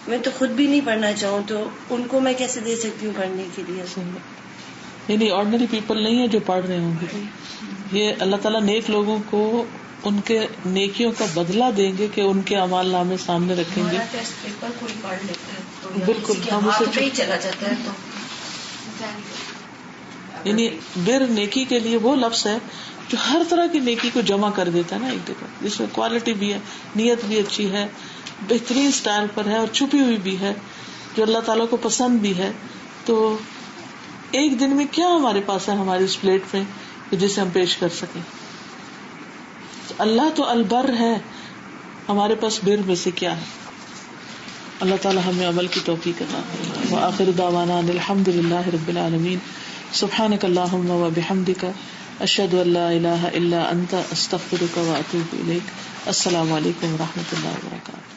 میں تو خود بھی نہیں پڑھنا چاہوں تو ان کو میں کیسے دے سکتی ہوں پڑھنے کے لیے. یعنی آرڈنری پیپل نہیں ہے جو پڑھ رہے ہوں گے. یہ اللہ تعالیٰ نیک لوگوں کو ان کے نیکیوں کا بدلہ دیں گے کہ ان کے اعمال نامے سامنے رکھیں گے. ٹیسٹ پیپر کوئی پڑھ لیتا ہے تو بالکل ہم اسے چلا جاتا ہے. تو یعنی بر نیکی کے لیے وہ لفظ ہے جو ہر طرح کی نیکی کو جمع کر دیتا ہے نا ایک جگہ، جس میں کوالٹی بھی ہے، نیت بھی اچھی ہے، بہترین سٹائل پر ہے، اور چھپی ہوئی بھی ہے جو اللہ تعالیٰ کو پسند بھی ہے. تو ایک دن میں کیا ہمارے پاس ہے ہماری اس پلیٹ میں جسے ہم پیش کر سکیں. اللہ تو البر ہے، ہمارے پاس بر میں سے کیا ہے. اللہ تعالی ہمیں عمل کی توفیق عطا فرمائے. وآخر دعوانا الحمد للہ رب العالمین. سبحانک اللہم وبحمدک اشہد ان لا الہ الا انت استغفرک واتوب الیک. السلام علیکم ورحمۃ اللہ وبرکاتہ.